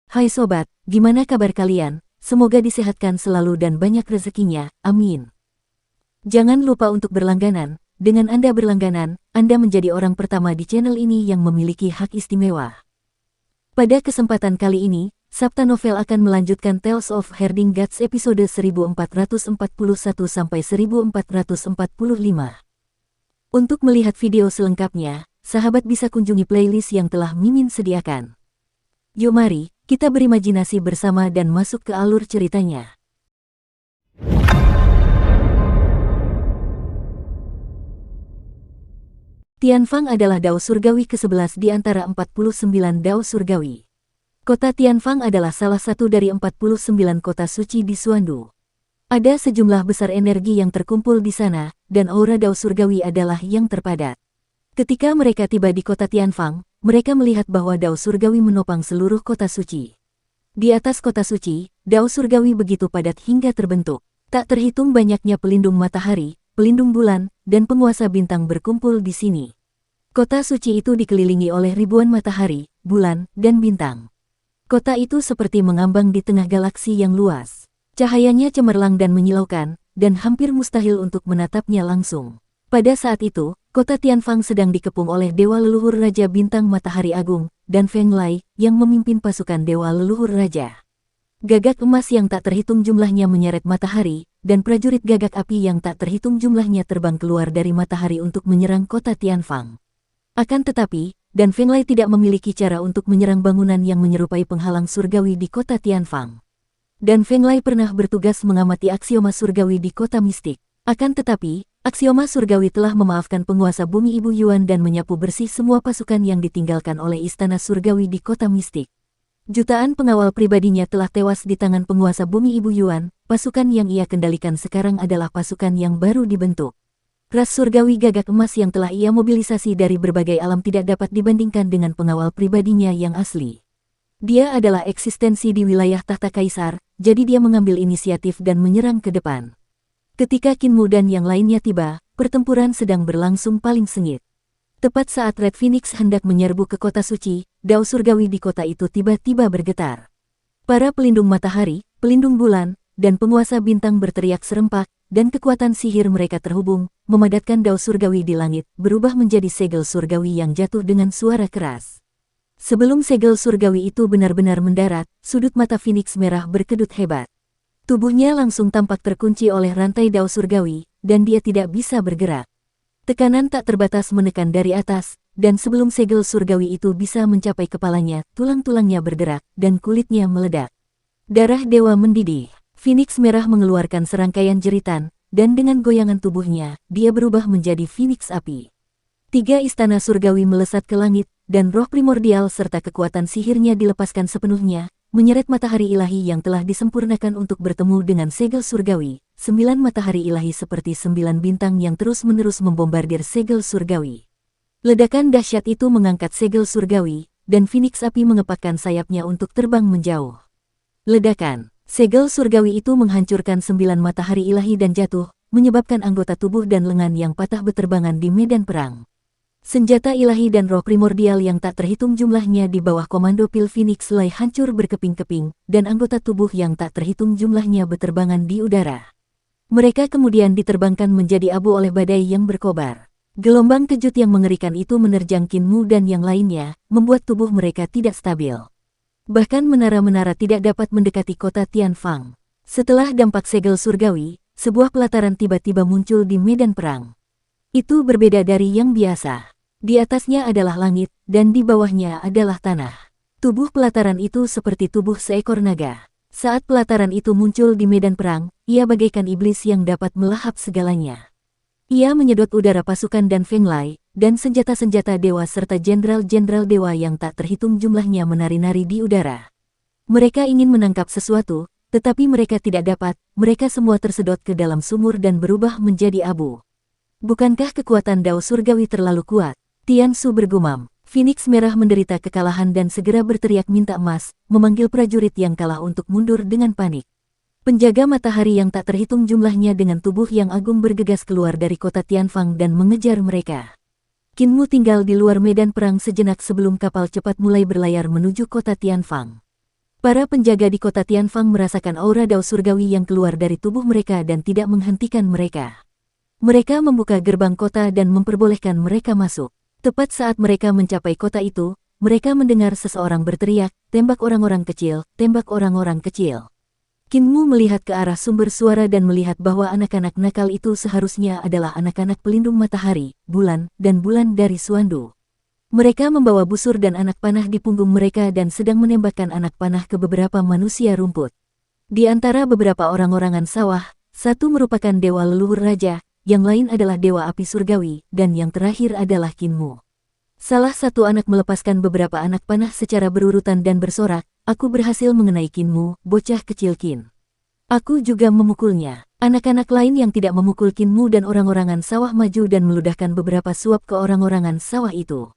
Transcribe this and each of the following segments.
Hai sobat, gimana kabar kalian? Semoga disehatkan selalu dan banyak rezekinya, amin. Jangan lupa untuk berlangganan. Dengan Anda berlangganan, Anda menjadi orang pertama di channel ini yang memiliki hak istimewa. Pada kesempatan kali ini, Sabta Novel akan melanjutkan Tales of Herding Gods episode 1441-1445. Untuk melihat video selengkapnya, sahabat bisa kunjungi playlist yang telah Mimin sediakan. Yuk mari, kita berimajinasi bersama dan masuk ke alur ceritanya. Tianfang adalah dao surgawi ke-11 di antara 49 dao surgawi. Kota Tianfang adalah salah satu dari 49 kota suci di Xuandu. Ada sejumlah besar energi yang terkumpul di sana, dan aura dao surgawi adalah yang terpadat. Ketika mereka tiba di kota Tianfang, mereka melihat bahwa dao surgawi menopang seluruh kota suci. Di atas kota suci, dao surgawi begitu padat hingga terbentuk. Tak terhitung banyaknya pelindung matahari, pelindung bulan, dan penguasa bintang berkumpul di sini. Kota suci itu dikelilingi oleh ribuan matahari, bulan, dan bintang. Kota itu seperti mengambang di tengah galaksi yang luas. Cahayanya cemerlang dan menyilaukan, dan hampir mustahil untuk menatapnya langsung. Pada saat itu, kota Tianfang sedang dikepung oleh Dewa Leluhur Raja Bintang Matahari Agung, dan Feng Lai, yang memimpin pasukan Dewa Leluhur Raja. Gagak emas yang tak terhitung jumlahnya menyeret matahari, dan prajurit gagak api yang tak terhitung jumlahnya terbang keluar dari matahari untuk menyerang kota Tianfang. Akan tetapi, dan Feng Lai tidak memiliki cara untuk menyerang bangunan yang menyerupai penghalang surgawi di kota Tianfang. Dan Feng Lai pernah bertugas mengamati aksioma surgawi di kota mistik. Akan tetapi, aksioma surgawi telah memaafkan penguasa bumi Ibu Yuan dan menyapu bersih semua pasukan yang ditinggalkan oleh istana surgawi di kota mistik. Jutaan pengawal pribadinya telah tewas di tangan penguasa bumi Ibu Yuan. Pasukan yang ia kendalikan sekarang adalah pasukan yang baru dibentuk. Ras surgawi gagak emas yang telah ia mobilisasi dari berbagai alam tidak dapat dibandingkan dengan pengawal pribadinya yang asli. Dia adalah eksistensi di wilayah tahta kaisar, jadi dia mengambil inisiatif dan menyerang ke depan. Ketika Qin Mu dan yang lainnya tiba, pertempuran sedang berlangsung paling sengit. Tepat saat Red Phoenix hendak menyerbu ke kota suci, dao surgawi di kota itu tiba-tiba bergetar. Para pelindung matahari, pelindung bulan, dan penguasa bintang berteriak serempak, dan kekuatan sihir mereka terhubung, memadatkan dao surgawi di langit, berubah menjadi segel surgawi yang jatuh dengan suara keras. Sebelum segel surgawi itu benar-benar mendarat, sudut mata Phoenix merah berkedut hebat. Tubuhnya langsung tampak terkunci oleh rantai dao surgawi, dan dia tidak bisa bergerak. Tekanan tak terbatas menekan dari atas, dan sebelum segel surgawi itu bisa mencapai kepalanya, tulang-tulangnya bergerak, dan kulitnya meledak. Darah dewa mendidih. Phoenix merah mengeluarkan serangkaian jeritan, dan dengan goyangan tubuhnya, dia berubah menjadi Phoenix api. 3 istana surgawi melesat ke langit, dan roh primordial serta kekuatan sihirnya dilepaskan sepenuhnya, menyeret matahari ilahi yang telah disempurnakan untuk bertemu dengan segel surgawi. 9 matahari ilahi seperti 9 bintang yang terus-menerus membombardir segel surgawi. Ledakan dahsyat itu mengangkat segel surgawi, dan Phoenix api mengepakkan sayapnya untuk terbang menjauh. Ledakan, segel surgawi itu menghancurkan 9 matahari ilahi dan jatuh, menyebabkan anggota tubuh dan lengan yang patah beterbangan di medan perang. Senjata ilahi dan roh primordial yang tak terhitung jumlahnya di bawah komando pil Phoenix Lai hancur berkeping-keping, dan anggota tubuh yang tak terhitung jumlahnya beterbangan di udara. Mereka kemudian diterbangkan menjadi abu oleh badai yang berkobar. Gelombang kejut yang mengerikan itu menerjang Qin Mu dan yang lainnya, membuat tubuh mereka tidak stabil. Bahkan menara-menara tidak dapat mendekati kota Tianfang. Setelah dampak segel surgawi, sebuah pelataran tiba-tiba muncul di medan perang. Itu berbeda dari yang biasa. Di atasnya adalah langit, dan di bawahnya adalah tanah. Tubuh pelataran itu seperti tubuh seekor naga. Saat pelataran itu muncul di medan perang, ia bagaikan iblis yang dapat melahap segalanya. Ia menyedot udara pasukan dan Feng Lai, dan senjata-senjata dewa serta jenderal-jenderal dewa yang tak terhitung jumlahnya menari-nari di udara. Mereka ingin menangkap sesuatu, tetapi mereka tidak dapat, mereka semua tersedot ke dalam sumur dan berubah menjadi abu. Bukankah kekuatan dao surgawi terlalu kuat? Tian Su bergumam. Phoenix merah menderita kekalahan dan segera berteriak minta emas, memanggil prajurit yang kalah untuk mundur dengan panik. Penjaga matahari yang tak terhitung jumlahnya dengan tubuh yang agung bergegas keluar dari kota Tianfang dan mengejar mereka. Qin Mu tinggal di luar medan perang sejenak sebelum kapal cepat mulai berlayar menuju kota Tianfang. Para penjaga di kota Tianfang merasakan aura dao surgawi yang keluar dari tubuh mereka dan tidak menghentikan mereka. Mereka membuka gerbang kota dan memperbolehkan mereka masuk. Tepat saat mereka mencapai kota itu, mereka mendengar seseorang berteriak, "Tembak orang-orang kecil, tembak orang-orang kecil." Qin Mu melihat ke arah sumber suara dan melihat bahwa anak-anak nakal itu seharusnya adalah anak-anak pelindung matahari, bulan, dan bulan dari Suandu. Mereka membawa busur dan anak panah di punggung mereka dan sedang menembakkan anak panah ke beberapa manusia rumput. Di antara beberapa orang-orangan sawah, satu merupakan dewa leluhur raja, yang lain adalah dewa api surgawi, dan yang terakhir adalah Qin Mu. Salah satu anak melepaskan beberapa anak panah secara berurutan dan bersorak, "Aku berhasil mengenai Qin Mu, bocah kecil Qin. Aku juga memukulnya." Anak-anak lain yang tidak memukul Qin Mu dan orang-orangan sawah maju dan meludahkan beberapa suap ke orang-orangan sawah itu.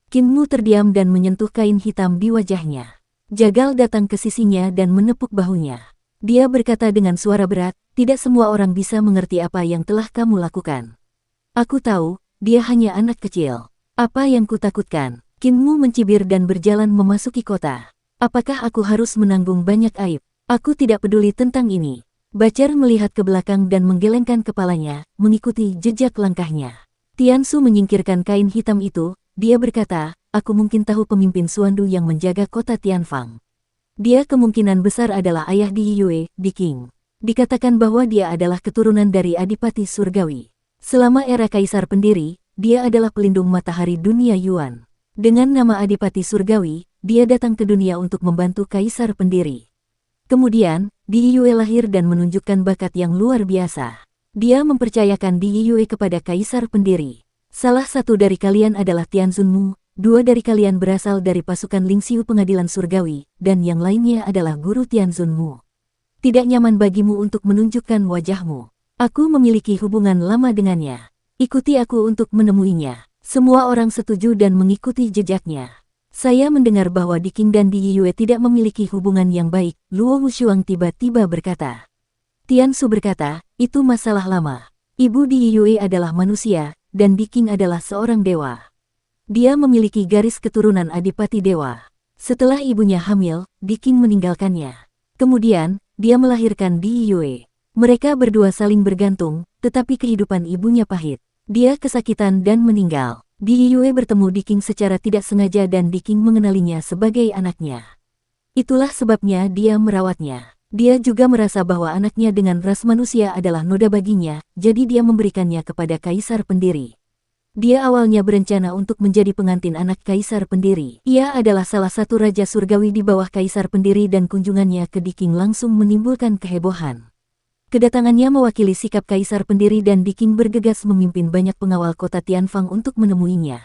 Qin Mu terdiam dan menyentuh kain hitam di wajahnya. Jagal datang ke sisinya dan menepuk bahunya. Dia berkata dengan suara berat, "Tidak semua orang bisa mengerti apa yang telah kamu lakukan. Aku tahu, dia hanya anak kecil. Apa yang kutakutkan?" Qin Mu mencibir dan berjalan memasuki kota. "Apakah aku harus menanggung banyak aib? Aku tidak peduli tentang ini." Bacar melihat ke belakang dan menggelengkan kepalanya, mengikuti jejak langkahnya. Tiansu menyingkirkan kain hitam itu. Dia berkata, "Aku mungkin tahu pemimpin Suandu yang menjaga kota Tianfang. Dia kemungkinan besar adalah ayah Di Yue, Di King. Dikatakan bahwa dia adalah keturunan dari Adipati Surgawi. Selama era Kaisar Pendiri, dia adalah pelindung matahari dunia Yuan. Dengan nama Adipati Surgawi, dia datang ke dunia untuk membantu Kaisar Pendiri. Kemudian, Di Yue lahir dan menunjukkan bakat yang luar biasa. Dia mempercayakan Di Yue kepada Kaisar Pendiri. Salah satu dari kalian adalah Tianzun Mu, dua dari kalian berasal dari pasukan Lingxiu Pengadilan Surgawi, dan yang lainnya adalah guru Tianzun Mu. Tidak nyaman bagimu untuk menunjukkan wajahmu. Aku memiliki hubungan lama dengannya. Ikuti aku untuk menemuinya." Semua orang setuju dan mengikuti jejaknya. "Saya mendengar bahwa Di King dan Di Yue tidak memiliki hubungan yang baik," Luo Wushuang tiba-tiba berkata. Tiansu berkata, "Itu masalah lama. Ibu Di Yue adalah manusia, dan Di King adalah seorang dewa. Dia memiliki garis keturunan Adipati Dewa. Setelah ibunya hamil, Di King meninggalkannya. Kemudian, dia melahirkan Di Yue. Mereka berdua saling bergantung, tetapi kehidupan ibunya pahit. Dia kesakitan dan meninggal. Di Yue bertemu Di King secara tidak sengaja dan Di King mengenalinya sebagai anaknya. Itulah sebabnya dia merawatnya. Dia juga merasa bahwa anaknya dengan ras manusia adalah noda baginya, jadi dia memberikannya kepada Kaisar Pendiri. Dia awalnya berencana untuk menjadi pengantin anak Kaisar Pendiri. Ia adalah salah satu Raja Surgawi di bawah Kaisar Pendiri dan kunjungannya ke Di King langsung menimbulkan kehebohan. Kedatangannya mewakili sikap Kaisar Pendiri dan Di King bergegas memimpin banyak pengawal kota Tianfang untuk menemuinya.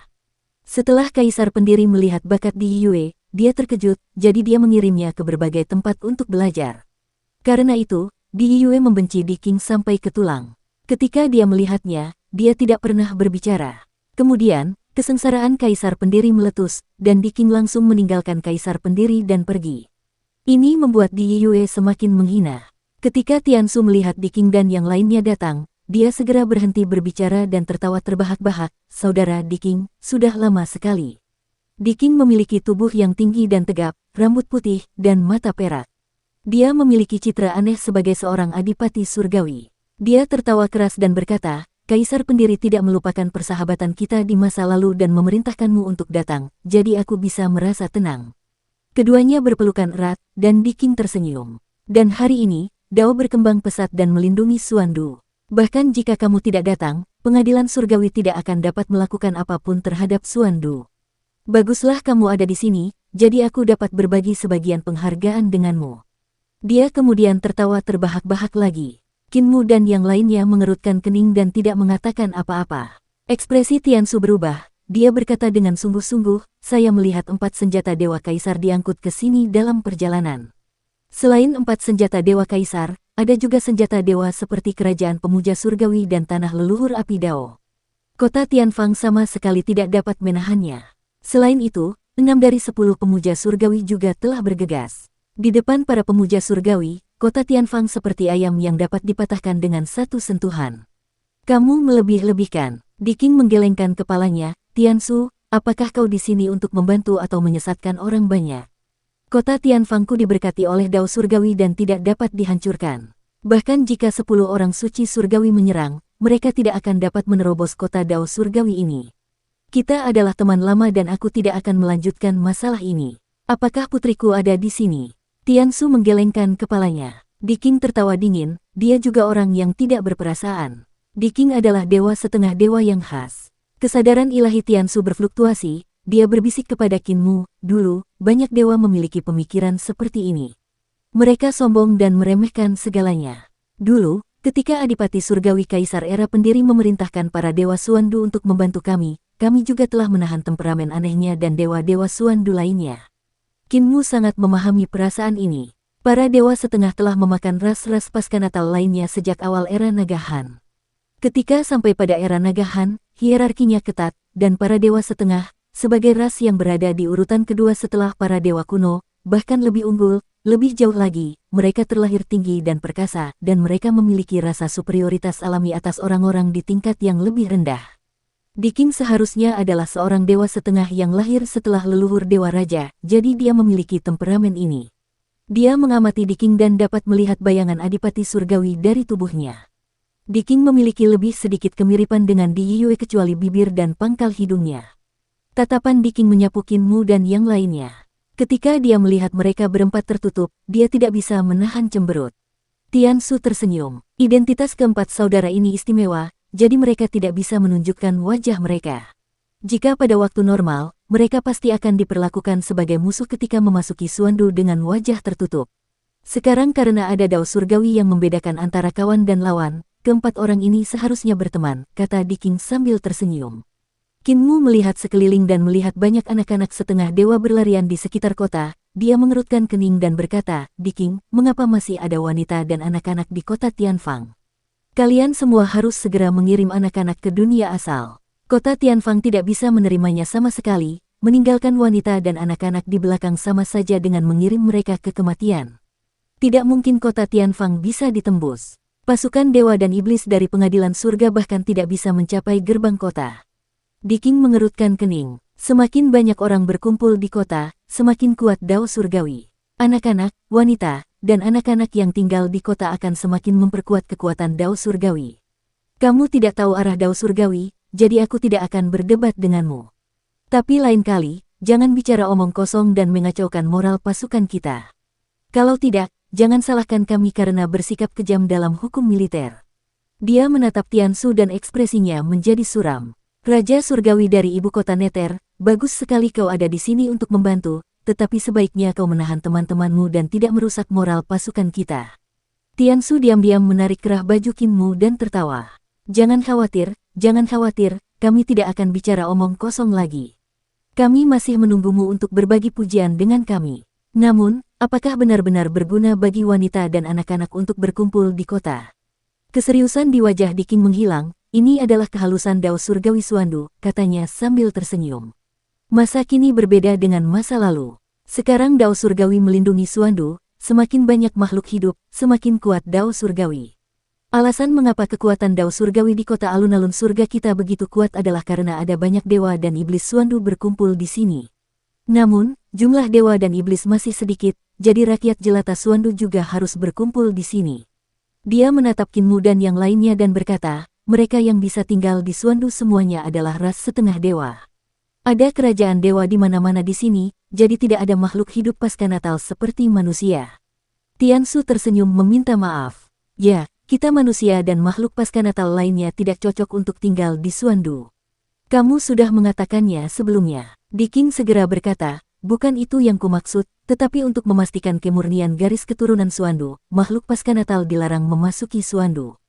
Setelah Kaisar Pendiri melihat bakat Di Yue, dia terkejut, jadi dia mengirimnya ke berbagai tempat untuk belajar. Karena itu, Di Yue membenci Di King sampai ke tulang. Ketika dia melihatnya, dia tidak pernah berbicara. Kemudian, kesengsaraan Kaisar Pendiri meletus, dan Di King langsung meninggalkan Kaisar Pendiri dan pergi. Ini membuat Di Yue semakin menghina. Ketika Tiansu melihat Di King dan yang lainnya datang, dia segera berhenti berbicara dan tertawa terbahak-bahak. "Saudara Di King, sudah lama sekali." Di King memiliki tubuh yang tinggi dan tegap, rambut putih, dan mata perak. Dia memiliki citra aneh sebagai seorang adipati surgawi. Dia tertawa keras dan berkata, "Kaisar Pendiri tidak melupakan persahabatan kita di masa lalu dan memerintahkanmu untuk datang, jadi aku bisa merasa tenang." Keduanya berpelukan erat, dan Di King tersenyum. "Dan hari ini, Dao berkembang pesat dan melindungi Suandu. Bahkan jika kamu tidak datang, pengadilan surgawi tidak akan dapat melakukan apapun terhadap Suandu. Baguslah kamu ada di sini, jadi aku dapat berbagi sebagian penghargaan denganmu." Dia kemudian tertawa terbahak-bahak lagi. Qin Mu dan yang lainnya mengerutkan kening dan tidak mengatakan apa-apa. Ekspresi Tiansu berubah. Dia berkata dengan sungguh-sungguh, "Saya melihat 4 senjata Dewa Kaisar diangkut ke sini dalam perjalanan. Selain 4 senjata Dewa Kaisar, ada juga senjata dewa seperti Kerajaan Pemuja Surgawi dan Tanah Leluhur Api Dao. Kota Tianfang sama sekali tidak dapat menahannya. Selain itu, 6 dari 10 pemuja surgawi juga telah bergegas. Di depan para pemuja surgawi, kota Tianfang seperti ayam yang dapat dipatahkan dengan satu sentuhan. Kamu melebih-lebihkan." Di King menggelengkan kepalanya. "Tiansu, apakah kau di sini untuk membantu atau menyesatkan orang banyak?" Kota Tianfangku diberkati oleh Dao Surgawi dan tidak dapat dihancurkan. Bahkan jika 10 orang suci surgawi menyerang, mereka tidak akan dapat menerobos kota Dao Surgawi ini. Kita adalah teman lama dan aku tidak akan melanjutkan masalah ini. Apakah putriku ada di sini? Tiansu menggelengkan kepalanya. Diking tertawa dingin, dia juga orang yang tidak berperasaan. Diking adalah dewa setengah dewa yang khas. Kesadaran ilahi Tiansu berfluktuasi, dia berbisik kepada Kinmu, dulu, banyak dewa memiliki pemikiran seperti ini. Mereka sombong dan meremehkan segalanya. Dulu, ketika Adipati Surgawi Kaisar era pendiri memerintahkan para dewa Suandu untuk membantu kami juga telah menahan temperamen anehnya dan dewa-dewa Suandu lainnya. Kinmu sangat memahami perasaan ini. Para dewa setengah telah memakan ras-ras pasca Natal lainnya sejak awal era Naga Han. Ketika sampai pada era Naga Han, hierarkinya ketat, dan para dewa setengah, sebagai ras yang berada di urutan kedua setelah para dewa kuno, bahkan lebih unggul, lebih jauh lagi, mereka terlahir tinggi dan perkasa, dan mereka memiliki rasa superioritas alami atas orang-orang di tingkat yang lebih rendah. Diking seharusnya adalah seorang dewa setengah yang lahir setelah leluhur dewa raja, jadi dia memiliki temperamen ini. Dia mengamati Diking dan dapat melihat bayangan Adipati Surgawi dari tubuhnya. Diking memiliki lebih sedikit kemiripan dengan Di Yue kecuali bibir dan pangkal hidungnya. Tatapan Diking menyapu Kinmu dan yang lainnya. Ketika dia melihat mereka berempat tertutup, dia tidak bisa menahan cemberut. Tiansu tersenyum. Identitas keempat saudara ini istimewa, jadi mereka tidak bisa menunjukkan wajah mereka. Jika pada waktu normal, mereka pasti akan diperlakukan sebagai musuh ketika memasuki Suandu dengan wajah tertutup. Sekarang karena ada Dao Surgawi yang membedakan antara kawan dan lawan, keempat orang ini seharusnya berteman, kata Diking sambil tersenyum. Kinmu melihat sekeliling dan melihat banyak anak-anak setengah dewa berlarian di sekitar kota. Dia mengerutkan kening dan berkata, Diking, mengapa masih ada wanita dan anak-anak di kota Tianfang? Kalian semua harus segera mengirim anak-anak ke dunia asal. Kota Tianfang tidak bisa menerimanya sama sekali, meninggalkan wanita dan anak-anak di belakang sama saja dengan mengirim mereka ke kematian. Tidak mungkin kota Tianfang bisa ditembus. Pasukan dewa dan iblis dari pengadilan surga bahkan tidak bisa mencapai gerbang kota. Diking mengerutkan kening. Semakin banyak orang berkumpul di kota, semakin kuat Dao Surgawi. Anak-anak, wanita, dan anak-anak yang tinggal di kota akan semakin memperkuat kekuatan Dao Surgawi. Kamu tidak tahu arah Dao Surgawi, jadi aku tidak akan berdebat denganmu. Tapi lain kali, jangan bicara omong kosong dan mengacaukan moral pasukan kita. Kalau tidak, jangan salahkan kami karena bersikap kejam dalam hukum militer. Dia menatap Tiansu dan ekspresinya menjadi suram. Raja Surgawi dari ibu kota Neter, bagus sekali kau ada di sini untuk membantu, tetapi sebaiknya kau menahan teman-temanmu dan tidak merusak moral pasukan kita. Tiansu diam-diam menarik kerah baju Kinmu dan tertawa. Jangan khawatir, kami tidak akan bicara omong kosong lagi. Kami masih menunggumu untuk berbagi pujian dengan kami. Namun, apakah benar-benar berguna bagi wanita dan anak-anak untuk berkumpul di kota? Keseriusan di wajah Diking menghilang, ini adalah kehalusan Dao Surgawi Suandu, katanya sambil tersenyum. Masa kini berbeda dengan masa lalu. Sekarang Dao Surgawi melindungi Suandu, semakin banyak makhluk hidup, semakin kuat Dao Surgawi. Alasan mengapa kekuatan Dao Surgawi di kota alun-alun surga kita begitu kuat adalah karena ada banyak dewa dan iblis Suandu berkumpul di sini. Namun, jumlah dewa dan iblis masih sedikit, jadi rakyat jelata Suandu juga harus berkumpul di sini. Dia menatap Kinmu dan yang lainnya dan berkata, mereka yang bisa tinggal di Suandu semuanya adalah ras setengah dewa. Ada kerajaan dewa di mana-mana di sini, jadi tidak ada makhluk hidup pasca Natal seperti manusia. Tiansu tersenyum meminta maaf. Ya, kita manusia dan makhluk pasca Natal lainnya tidak cocok untuk tinggal di Suandu. Kamu sudah mengatakannya sebelumnya. Diking segera berkata, bukan itu yang kumaksud, tetapi untuk memastikan kemurnian garis keturunan Suandu, makhluk pasca Natal dilarang memasuki Suandu.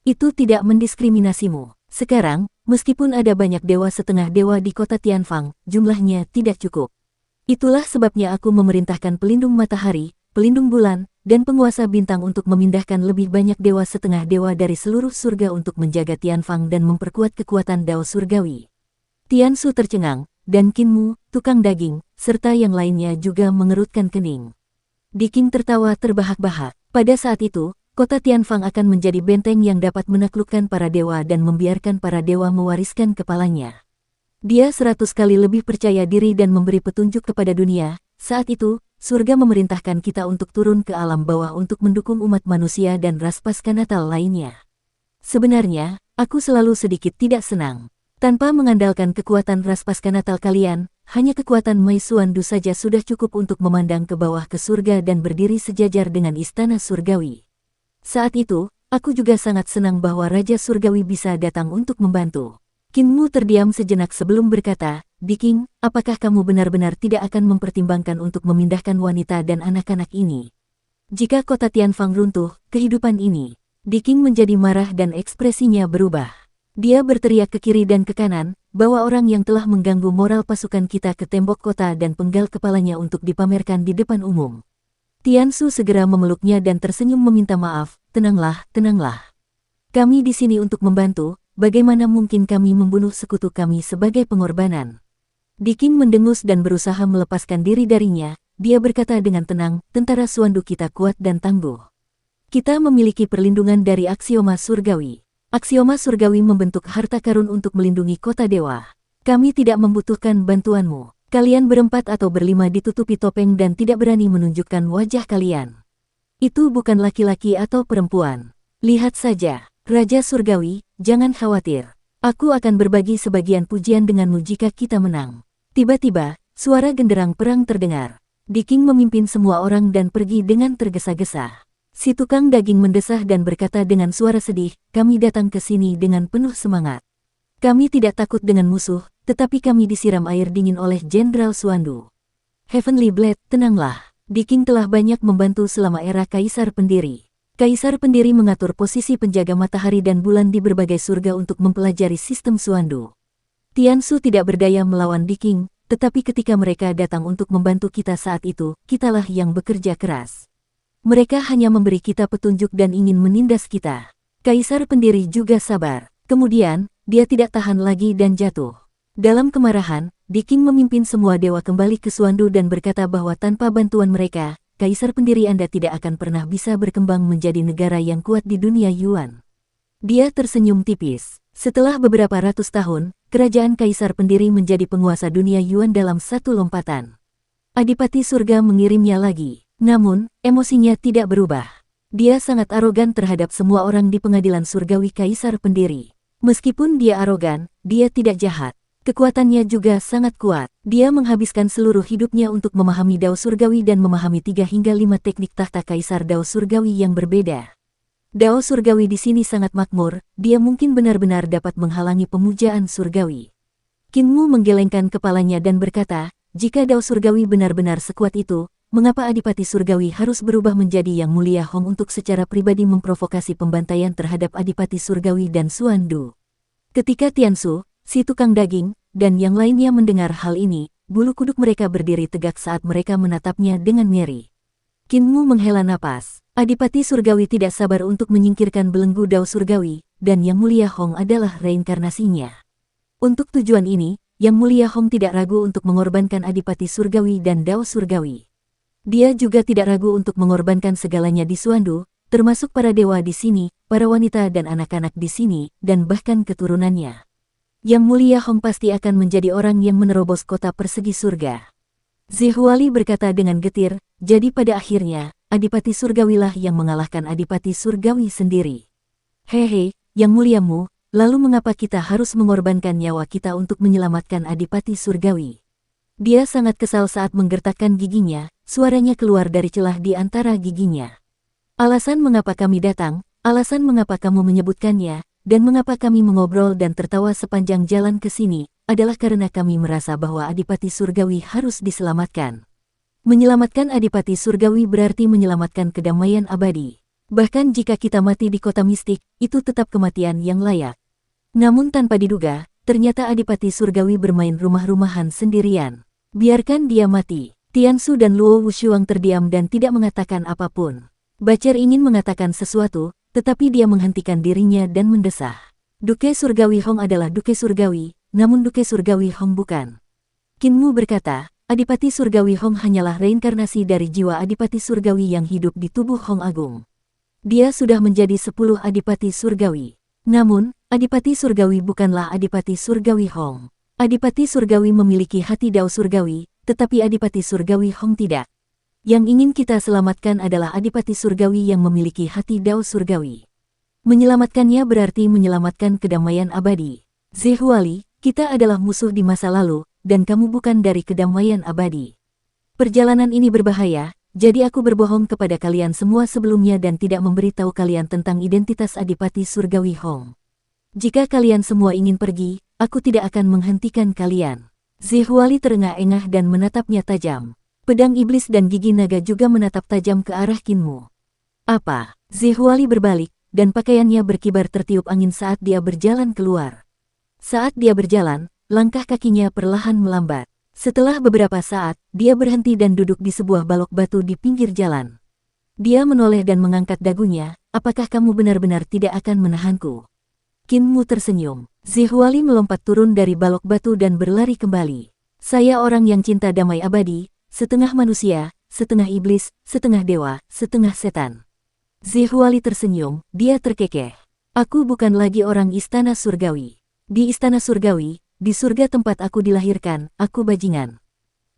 Itu tidak mendiskriminasimu. Sekarang, meskipun ada banyak dewa setengah dewa di kota Tianfang, jumlahnya tidak cukup. Itulah sebabnya aku memerintahkan pelindung matahari, pelindung bulan, dan penguasa bintang untuk memindahkan lebih banyak dewa setengah dewa dari seluruh surga untuk menjaga Tianfang dan memperkuat kekuatan Dao Surgawi. Tiansu tercengang, dan Kinmu, tukang daging, serta yang lainnya juga mengerutkan kening. Diking tertawa terbahak-bahak. Pada saat itu, kota Tianfang akan menjadi benteng yang dapat menaklukkan para dewa dan membiarkan para dewa mewariskan kepalanya. Dia 100 kali lebih percaya diri dan memberi petunjuk kepada dunia. Saat itu, surga memerintahkan kita untuk turun ke alam bawah untuk mendukung umat manusia dan ras Paskanatal lainnya. Sebenarnya, aku selalu sedikit tidak senang. Tanpa mengandalkan kekuatan ras Paskanatal kalian, hanya kekuatan Maisuandu saja sudah cukup untuk memandang ke bawah ke surga dan berdiri sejajar dengan istana surgawi. Saat itu, aku juga sangat senang bahwa Raja Surgawi bisa datang untuk membantu. Kinmu terdiam sejenak sebelum berkata, Diking, apakah kamu benar-benar tidak akan mempertimbangkan untuk memindahkan wanita dan anak-anak ini? Jika kota Tianfang runtuh, kehidupan ini. Diking menjadi marah dan ekspresinya berubah. Dia berteriak ke kiri dan ke kanan, bawa orang yang telah mengganggu moral pasukan kita ke tembok kota dan penggal kepalanya untuk dipamerkan di depan umum. Tiansu segera memeluknya dan tersenyum meminta maaf, tenanglah, tenanglah. Kami di sini untuk membantu, bagaimana mungkin kami membunuh sekutu kami sebagai pengorbanan? Diking mendengus dan berusaha melepaskan diri darinya, dia berkata dengan tenang, tentara Suandu kita kuat dan tangguh. Kita memiliki perlindungan dari aksioma surgawi. Aksioma surgawi membentuk harta karun untuk melindungi kota dewa. Kami tidak membutuhkan bantuanmu. Kalian berempat atau berlima ditutupi topeng dan tidak berani menunjukkan wajah kalian. Itu bukan laki-laki atau perempuan. Lihat saja, Raja Surgawi, jangan khawatir. Aku akan berbagi sebagian pujian denganmu jika kita menang. Tiba-tiba, suara genderang perang terdengar. Diking memimpin semua orang dan pergi dengan tergesa-gesa. Si tukang daging mendesah dan berkata dengan suara sedih, kami datang ke sini dengan penuh semangat. Kami tidak takut dengan musuh, tetapi kami disiram air dingin oleh Jenderal Suandu. Heavenly Blade, tenanglah. Diking telah banyak membantu selama era Kaisar Pendiri. Kaisar Pendiri mengatur posisi penjaga matahari dan bulan di berbagai surga untuk mempelajari sistem Suandu. Tiansu tidak berdaya melawan Diking, tetapi ketika mereka datang untuk membantu kita saat itu, kitalah yang bekerja keras. Mereka hanya memberi kita petunjuk dan ingin menindas kita. Kaisar Pendiri juga sabar. Kemudian, dia tidak tahan lagi dan jatuh. Dalam kemarahan, Diking memimpin semua dewa kembali ke Suandu dan berkata bahwa tanpa bantuan mereka, Kaisar Pendiri Anda tidak akan pernah bisa berkembang menjadi negara yang kuat di dunia Yuan. Dia tersenyum tipis. Setelah beberapa ratus tahun, kerajaan Kaisar Pendiri menjadi penguasa dunia Yuan dalam satu lompatan. Adipati Surga mengirimnya lagi, namun, emosinya tidak berubah. Dia sangat arogan terhadap semua orang di pengadilan surgawi Kaisar Pendiri. Meskipun dia arogan, dia tidak jahat. Kekuatannya juga sangat kuat. Dia menghabiskan seluruh hidupnya untuk memahami Dao Surgawi dan memahami 3 hingga 5 teknik tahta Kaisar Dao Surgawi yang berbeda. Dao Surgawi di sini sangat makmur, dia mungkin benar-benar dapat menghalangi pemujaan surgawi. Kinmu menggelengkan kepalanya dan berkata, jika Dao Surgawi benar-benar sekuat itu, mengapa Adipati Surgawi harus berubah menjadi Yang Mulia Hong untuk secara pribadi memprovokasi pembantaian terhadap Adipati Surgawi dan Suandu? Ketika Tiansu, si tukang daging, dan yang lainnya mendengar hal ini, bulu kuduk mereka berdiri tegak saat mereka menatapnya dengan ngeri. Kinmu menghela napas. Adipati Surgawi tidak sabar untuk menyingkirkan belenggu Dao Surgawi, dan Yang Mulia Hong adalah reinkarnasinya. Untuk tujuan ini, Yang Mulia Hong tidak ragu untuk mengorbankan Adipati Surgawi dan Dao Surgawi. Dia juga tidak ragu untuk mengorbankan segalanya di Suandu, termasuk para dewa di sini, para wanita dan anak-anak di sini, dan bahkan keturunannya. Yang Mulia Hong pasti akan menjadi orang yang menerobos kota persegi surga. Zihuali berkata dengan getir, jadi pada akhirnya, Adipati Surgawilah yang mengalahkan Adipati Surgawi sendiri. Hehe, Yang Muliamu, lalu mengapa kita harus mengorbankan nyawa kita untuk menyelamatkan Adipati Surgawi? Dia sangat kesal saat menggertakkan giginya, suaranya keluar dari celah di antara giginya. Alasan mengapa kami datang, alasan mengapa kamu menyebutkannya, dan mengapa kami mengobrol dan tertawa sepanjang jalan ke sini, adalah karena kami merasa bahwa Adipati Surgawi harus diselamatkan. Menyelamatkan Adipati Surgawi berarti menyelamatkan kedamaian abadi. Bahkan jika kita mati di kota mistik, itu tetap kematian yang layak. Namun tanpa diduga, ternyata Adipati Surgawi bermain rumah-rumahan sendirian. Biarkan dia mati. Tiansu dan Luo Wushuang terdiam dan tidak mengatakan apapun. Bacer ingin mengatakan sesuatu, tetapi dia menghentikan dirinya dan mendesah. Duke Surgawi Hong adalah Duke Surgawi, namun Duke Surgawi Hong bukan. Kinmu berkata, Adipati Surgawi Hong hanyalah reinkarnasi dari jiwa Adipati Surgawi yang hidup di tubuh Hong Agung. Dia sudah menjadi 10 Adipati Surgawi. Namun, Adipati Surgawi bukanlah Adipati Surgawi Hong. Adipati Surgawi memiliki hati Dao Surgawi, tetapi Adipati Surgawi Hong tidak. Yang ingin kita selamatkan adalah Adipati Surgawi yang memiliki hati Dao Surgawi. Menyelamatkannya berarti menyelamatkan kedamaian abadi. Zhehuali, kita adalah musuh di masa lalu, dan kamu bukan dari kedamaian abadi. Perjalanan ini berbahaya, jadi aku berbohong kepada kalian semua sebelumnya dan tidak memberitahu kalian tentang identitas Adipati Surgawi Hong. Jika kalian semua ingin pergi, aku tidak akan menghentikan kalian. Zhehuali terengah-engah dan menatapnya tajam. Pedang iblis dan gigi naga juga menatap tajam ke arah Kinmu. Apa? Zhehuali berbalik, dan pakaiannya berkibar tertiup angin saat dia berjalan keluar. Saat dia berjalan, langkah kakinya perlahan melambat. Setelah beberapa saat, dia berhenti dan duduk di sebuah balok batu di pinggir jalan. Dia menoleh dan mengangkat dagunya, apakah kamu benar-benar tidak akan menahanku? Kinmu tersenyum. Zhehuali melompat turun dari balok batu dan berlari kembali. Saya orang yang cinta damai abadi, setengah manusia, setengah iblis, setengah dewa, setengah setan. Zhehuali tersenyum, dia terkekeh. Aku bukan lagi orang istana surgawi. Di istana surgawi, di surga tempat aku dilahirkan, aku bajingan.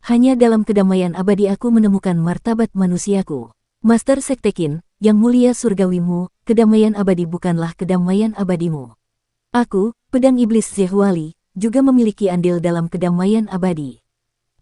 Hanya dalam kedamaian abadi aku menemukan martabat manusiaku. Master Sekte Qin, yang mulia surgawimu, kedamaian abadi bukanlah kedamaian abadimu. Aku, pedang iblis Zhehuali, juga memiliki andil dalam kedamaian abadi.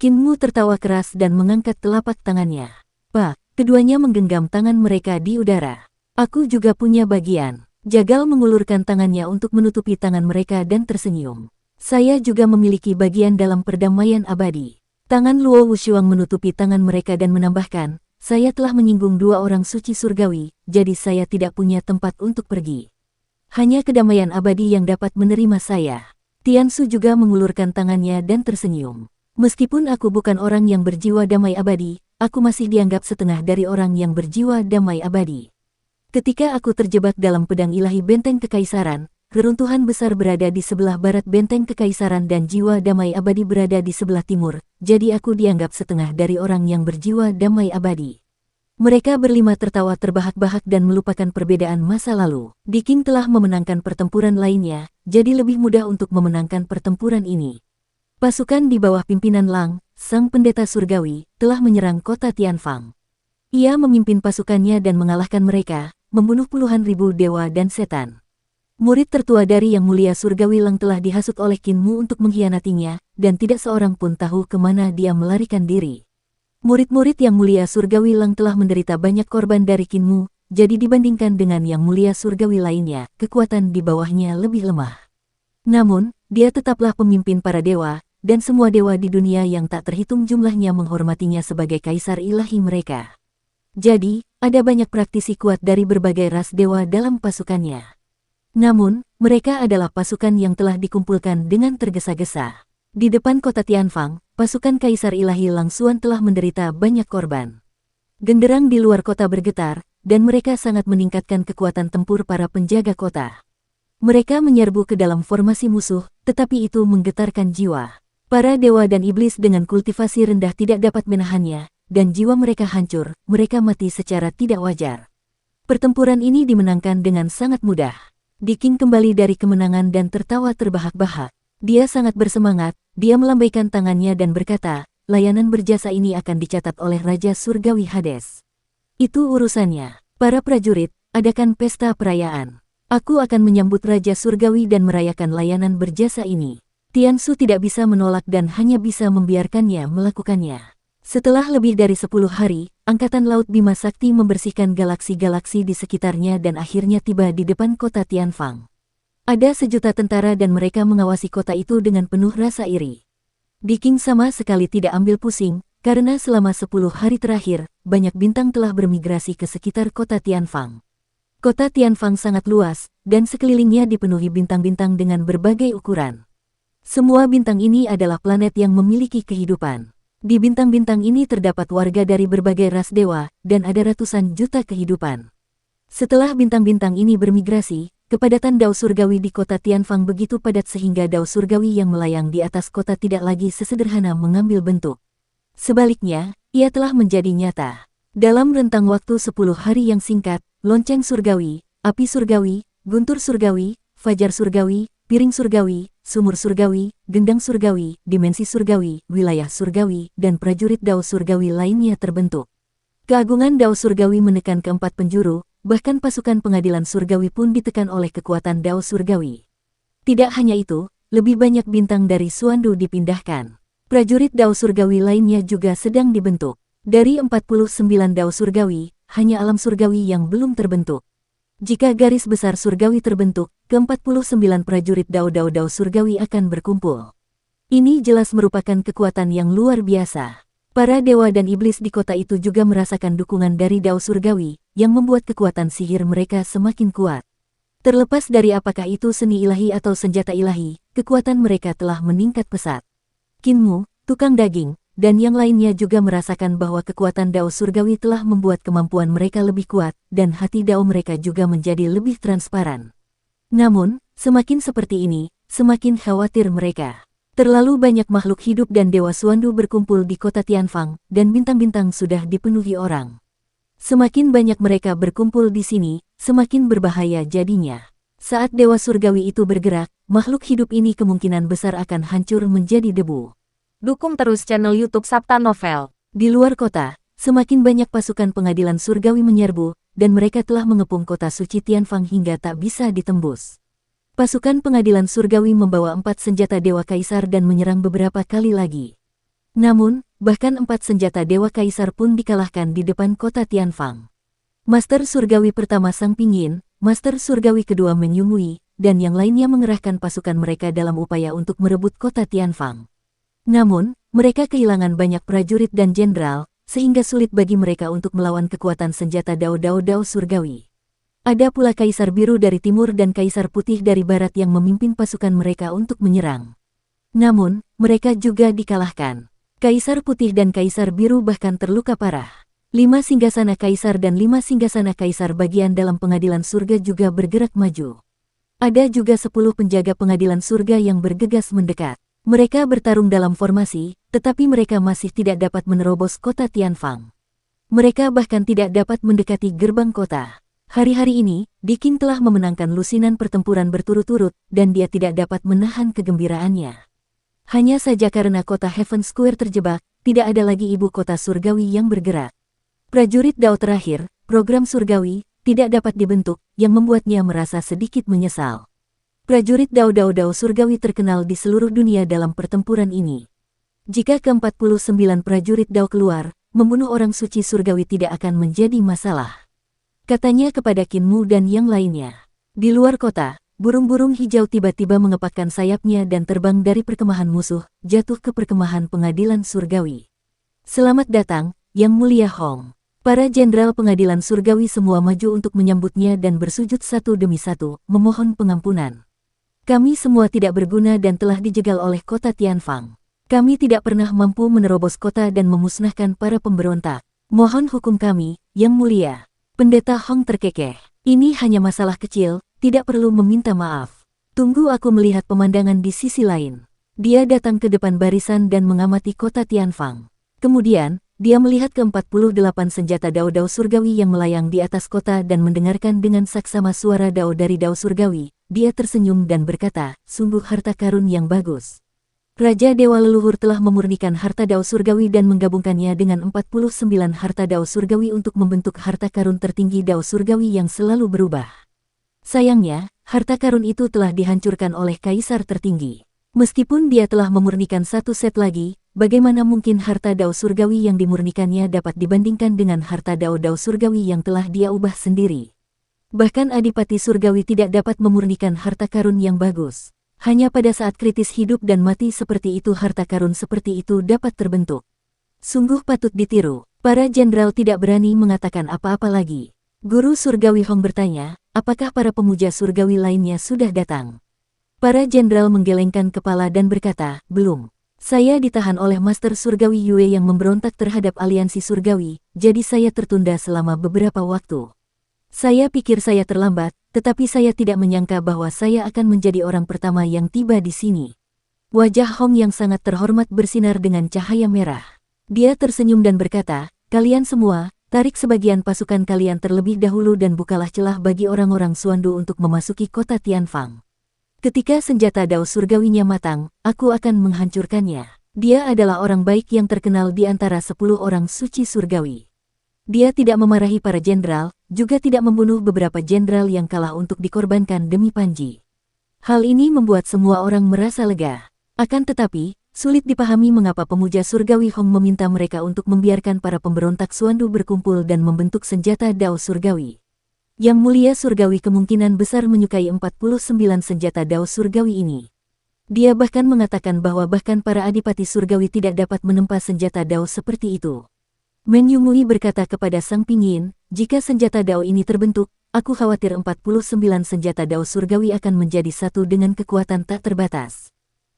Kinmu tertawa keras dan mengangkat telapak tangannya. Pak, keduanya menggenggam tangan mereka di udara. Aku juga punya bagian. Jagal mengulurkan tangannya untuk menutupi tangan mereka dan tersenyum. Saya juga memiliki bagian dalam perdamaian abadi. Tangan Luo Wushuang menutupi tangan mereka dan menambahkan, saya telah menyinggung dua orang suci surgawi, jadi saya tidak punya tempat untuk pergi. Hanya kedamaian abadi yang dapat menerima saya. Tiansu juga mengulurkan tangannya dan tersenyum. Meskipun aku bukan orang yang berjiwa damai abadi, aku masih dianggap setengah dari orang yang berjiwa damai abadi. Ketika aku terjebak dalam pedang ilahi benteng kekaisaran, reruntuhan besar berada di sebelah barat benteng kekaisaran dan jiwa damai abadi berada di sebelah timur, jadi aku dianggap setengah dari orang yang berjiwa damai abadi. Mereka berlima tertawa terbahak-bahak dan melupakan perbedaan masa lalu. Diking telah memenangkan pertempuran lainnya, jadi lebih mudah untuk memenangkan pertempuran ini. Pasukan di bawah pimpinan Lang, sang pendeta surgawi, telah menyerang kota Tianfang. Ia memimpin pasukannya dan mengalahkan mereka, membunuh puluhan ribu dewa dan setan. Murid tertua dari Yang Mulia Surgawi Lang telah dihasut oleh Kinmu untuk mengkhianatinya, dan tidak seorang pun tahu kemana dia melarikan diri. Murid-murid Yang Mulia Surgawi Lang telah menderita banyak korban dari Kinmu, jadi dibandingkan dengan Yang Mulia Surgawi lainnya, kekuatan di bawahnya lebih lemah. Namun, dia tetaplah pemimpin para dewa, dan semua dewa di dunia yang tak terhitung jumlahnya menghormatinya sebagai kaisar ilahi mereka. Jadi, ada banyak praktisi kuat dari berbagai ras dewa dalam pasukannya. Namun, mereka adalah pasukan yang telah dikumpulkan dengan tergesa-gesa. Di depan kota Tianfang, pasukan Kaisar Ilahi Lang Xuan telah menderita banyak korban. Genderang di luar kota bergetar, dan mereka sangat meningkatkan kekuatan tempur para penjaga kota. Mereka menyerbu ke dalam formasi musuh, tetapi itu menggetarkan jiwa. Para dewa dan iblis dengan kultivasi rendah tidak dapat menahannya, dan jiwa mereka hancur, mereka mati secara tidak wajar. Pertempuran ini dimenangkan dengan sangat mudah. Diking kembali dari kemenangan dan tertawa terbahak-bahak. Dia sangat bersemangat, dia melambaikan tangannya dan berkata, layanan berjasa ini akan dicatat oleh Raja Surgawi Hades. Itu urusannya. Para prajurit, adakan pesta perayaan. Aku akan menyambut Raja Surgawi dan merayakan layanan berjasa ini. Tiansu tidak bisa menolak dan hanya bisa membiarkannya melakukannya. Setelah lebih dari 10 hari, Angkatan Laut Bima Sakti membersihkan galaksi-galaksi di sekitarnya dan akhirnya tiba di depan kota Tianfang. Ada sejuta tentara dan mereka mengawasi kota itu dengan penuh rasa iri. Diking sama sekali tidak ambil pusing, karena selama 10 hari terakhir, banyak bintang telah bermigrasi ke sekitar kota Tianfang. Kota Tianfang sangat luas, dan sekelilingnya dipenuhi bintang-bintang dengan berbagai ukuran. Semua bintang ini adalah planet yang memiliki kehidupan. Di bintang-bintang ini terdapat warga dari berbagai ras dewa, dan ada ratusan juta kehidupan. Setelah bintang-bintang ini bermigrasi, kepadatan Dao Surgawi di kota Tianfang begitu padat sehingga Dao Surgawi yang melayang di atas kota tidak lagi sesederhana mengambil bentuk. Sebaliknya, ia telah menjadi nyata. Dalam rentang waktu 10 hari yang singkat, lonceng surgawi, api surgawi, guntur surgawi, fajar surgawi, piring surgawi, sumur surgawi, gendang surgawi, dimensi surgawi, wilayah surgawi, dan prajurit Dao Surgawi lainnya terbentuk. Keagungan Dao Surgawi menekan keempat penjuru, bahkan pasukan pengadilan surgawi pun ditekan oleh kekuatan Dao Surgawi. Tidak hanya itu, lebih banyak bintang dari Suandu dipindahkan. Prajurit Dao Surgawi lainnya juga sedang dibentuk. Dari 49 Dao Surgawi, hanya alam surgawi yang belum terbentuk. Jika garis besar surgawi terbentuk, ke-49 prajurit Dao Surgawi akan berkumpul. Ini jelas merupakan kekuatan yang luar biasa. Para dewa dan iblis di kota itu juga merasakan dukungan dari Dao Surgawi, yang membuat kekuatan sihir mereka semakin kuat. Terlepas dari apakah itu seni ilahi atau senjata ilahi, kekuatan mereka telah meningkat pesat. Kinmu, tukang daging, dan yang lainnya juga merasakan bahwa kekuatan Dao Surgawi telah membuat kemampuan mereka lebih kuat, dan hati Dao mereka juga menjadi lebih transparan. Namun, semakin seperti ini, semakin khawatir mereka. Terlalu banyak makhluk hidup dan Dewa Suandu berkumpul di kota Tianfang, dan bintang-bintang sudah dipenuhi orang. Semakin banyak mereka berkumpul di sini, semakin berbahaya jadinya. Saat Dewa Surgawi itu bergerak, makhluk hidup ini kemungkinan besar akan hancur menjadi debu. Dukung terus channel YouTube Sabta Novel. Di luar kota, semakin banyak pasukan pengadilan surgawi menyerbu, dan mereka telah mengepung kota suci Tianfang hingga tak bisa ditembus. Pasukan pengadilan surgawi membawa 4 senjata Dewa Kaisar dan menyerang beberapa kali lagi. Namun, bahkan 4 senjata Dewa Kaisar pun dikalahkan di depan kota Tianfang. Master Surgawi pertama Sang Pingyin, Master Surgawi kedua Meng Yunhui, dan yang lainnya mengerahkan pasukan mereka dalam upaya untuk merebut kota Tianfang. Namun, mereka kehilangan banyak prajurit dan jenderal, sehingga sulit bagi mereka untuk melawan kekuatan senjata Dao Surgawi. Ada pula Kaisar Biru dari timur dan Kaisar Putih dari barat yang memimpin pasukan mereka untuk menyerang. Namun, mereka juga dikalahkan. Kaisar Putih dan Kaisar Biru bahkan terluka parah. 5 singgasana Kaisar dan 5 singgasana Kaisar bagian dalam pengadilan surga juga bergerak maju. Ada juga 10 penjaga pengadilan surga yang bergegas mendekat. Mereka bertarung dalam formasi, tetapi mereka masih tidak dapat menerobos kota Tianfang. Mereka bahkan tidak dapat mendekati gerbang kota. Hari-hari ini, Diking telah memenangkan lusinan pertempuran berturut-turut, dan dia tidak dapat menahan kegembiraannya. Hanya saja karena kota Heaven Square terjebak, tidak ada lagi ibu kota surgawi yang bergerak. Prajurit Dao terakhir, program surgawi, tidak dapat dibentuk, yang membuatnya merasa sedikit menyesal. Prajurit Dao surgawi terkenal di seluruh dunia dalam pertempuran ini. Jika ke-49 prajurit Dao keluar, membunuh orang suci surgawi tidak akan menjadi masalah. Katanya kepada Kinmu dan yang lainnya. Di luar kota, burung-burung hijau tiba-tiba mengepakkan sayapnya dan terbang dari perkemahan musuh, jatuh ke perkemahan pengadilan surgawi. Selamat datang, Yang Mulia Hong. Para jenderal pengadilan surgawi semua maju untuk menyambutnya dan bersujud satu demi satu, memohon pengampunan. Kami semua tidak berguna dan telah dijegal oleh kota Tianfang. Kami tidak pernah mampu menerobos kota dan memusnahkan para pemberontak. Mohon hukum kami, Yang Mulia. Pendeta Hong terkekeh. Ini hanya masalah kecil, tidak perlu meminta maaf. Tunggu aku melihat pemandangan di sisi lain. Dia datang ke depan barisan dan mengamati kota Tianfang. Kemudian, dia melihat ke-48 senjata Dao surgawi yang melayang di atas kota dan mendengarkan dengan saksama suara Dao dari Dao surgawi. Dia tersenyum dan berkata, sungguh harta karun yang bagus. Raja Dewa Leluhur telah memurnikan harta Dao surgawi dan menggabungkannya dengan 49 harta Dao surgawi untuk membentuk harta karun tertinggi Dao surgawi yang selalu berubah. Sayangnya, harta karun itu telah dihancurkan oleh Kaisar tertinggi. Meskipun dia telah memurnikan satu set lagi, bagaimana mungkin harta Dao surgawi yang dimurnikannya dapat dibandingkan dengan harta Dao surgawi yang telah dia ubah sendiri. Bahkan Adipati Surgawi tidak dapat memurnikan harta karun yang bagus. Hanya pada saat kritis hidup dan mati seperti itu harta karun seperti itu dapat terbentuk. Sungguh patut ditiru. Para jenderal tidak berani mengatakan apa-apa lagi. Guru Surgawi Hong bertanya, apakah para pemuja surgawi lainnya sudah datang? Para jenderal menggelengkan kepala dan berkata, belum. Saya ditahan oleh Master Surgawi Yue yang memberontak terhadap aliansi surgawi, jadi saya tertunda selama beberapa waktu. Saya pikir saya terlambat, tetapi saya tidak menyangka bahwa saya akan menjadi orang pertama yang tiba di sini. Wajah Hong yang sangat terhormat bersinar dengan cahaya merah. Dia tersenyum dan berkata, kalian semua, tarik sebagian pasukan kalian terlebih dahulu dan bukalah celah bagi orang-orang Suandu untuk memasuki kota Tianfang. Ketika senjata Dao surgawinya matang, aku akan menghancurkannya. Dia adalah orang baik yang terkenal di antara 10 orang suci surgawi. Dia tidak memarahi para jenderal, juga tidak membunuh beberapa jenderal yang kalah untuk dikorbankan demi Panji. Hal ini membuat semua orang merasa lega. Akan tetapi, sulit dipahami mengapa pemuja surgawi Hong meminta mereka untuk membiarkan para pemberontak Suandu berkumpul dan membentuk senjata Dao Surgawi. Yang Mulia Surgawi kemungkinan besar menyukai 49 senjata Dao Surgawi ini. Dia bahkan mengatakan bahwa bahkan para adipati surgawi tidak dapat menempa senjata Dao seperti itu. Men Yunglui berkata kepada Sang Pingyin, jika senjata Dao ini terbentuk, aku khawatir 49 senjata Dao surgawi akan menjadi satu dengan kekuatan tak terbatas.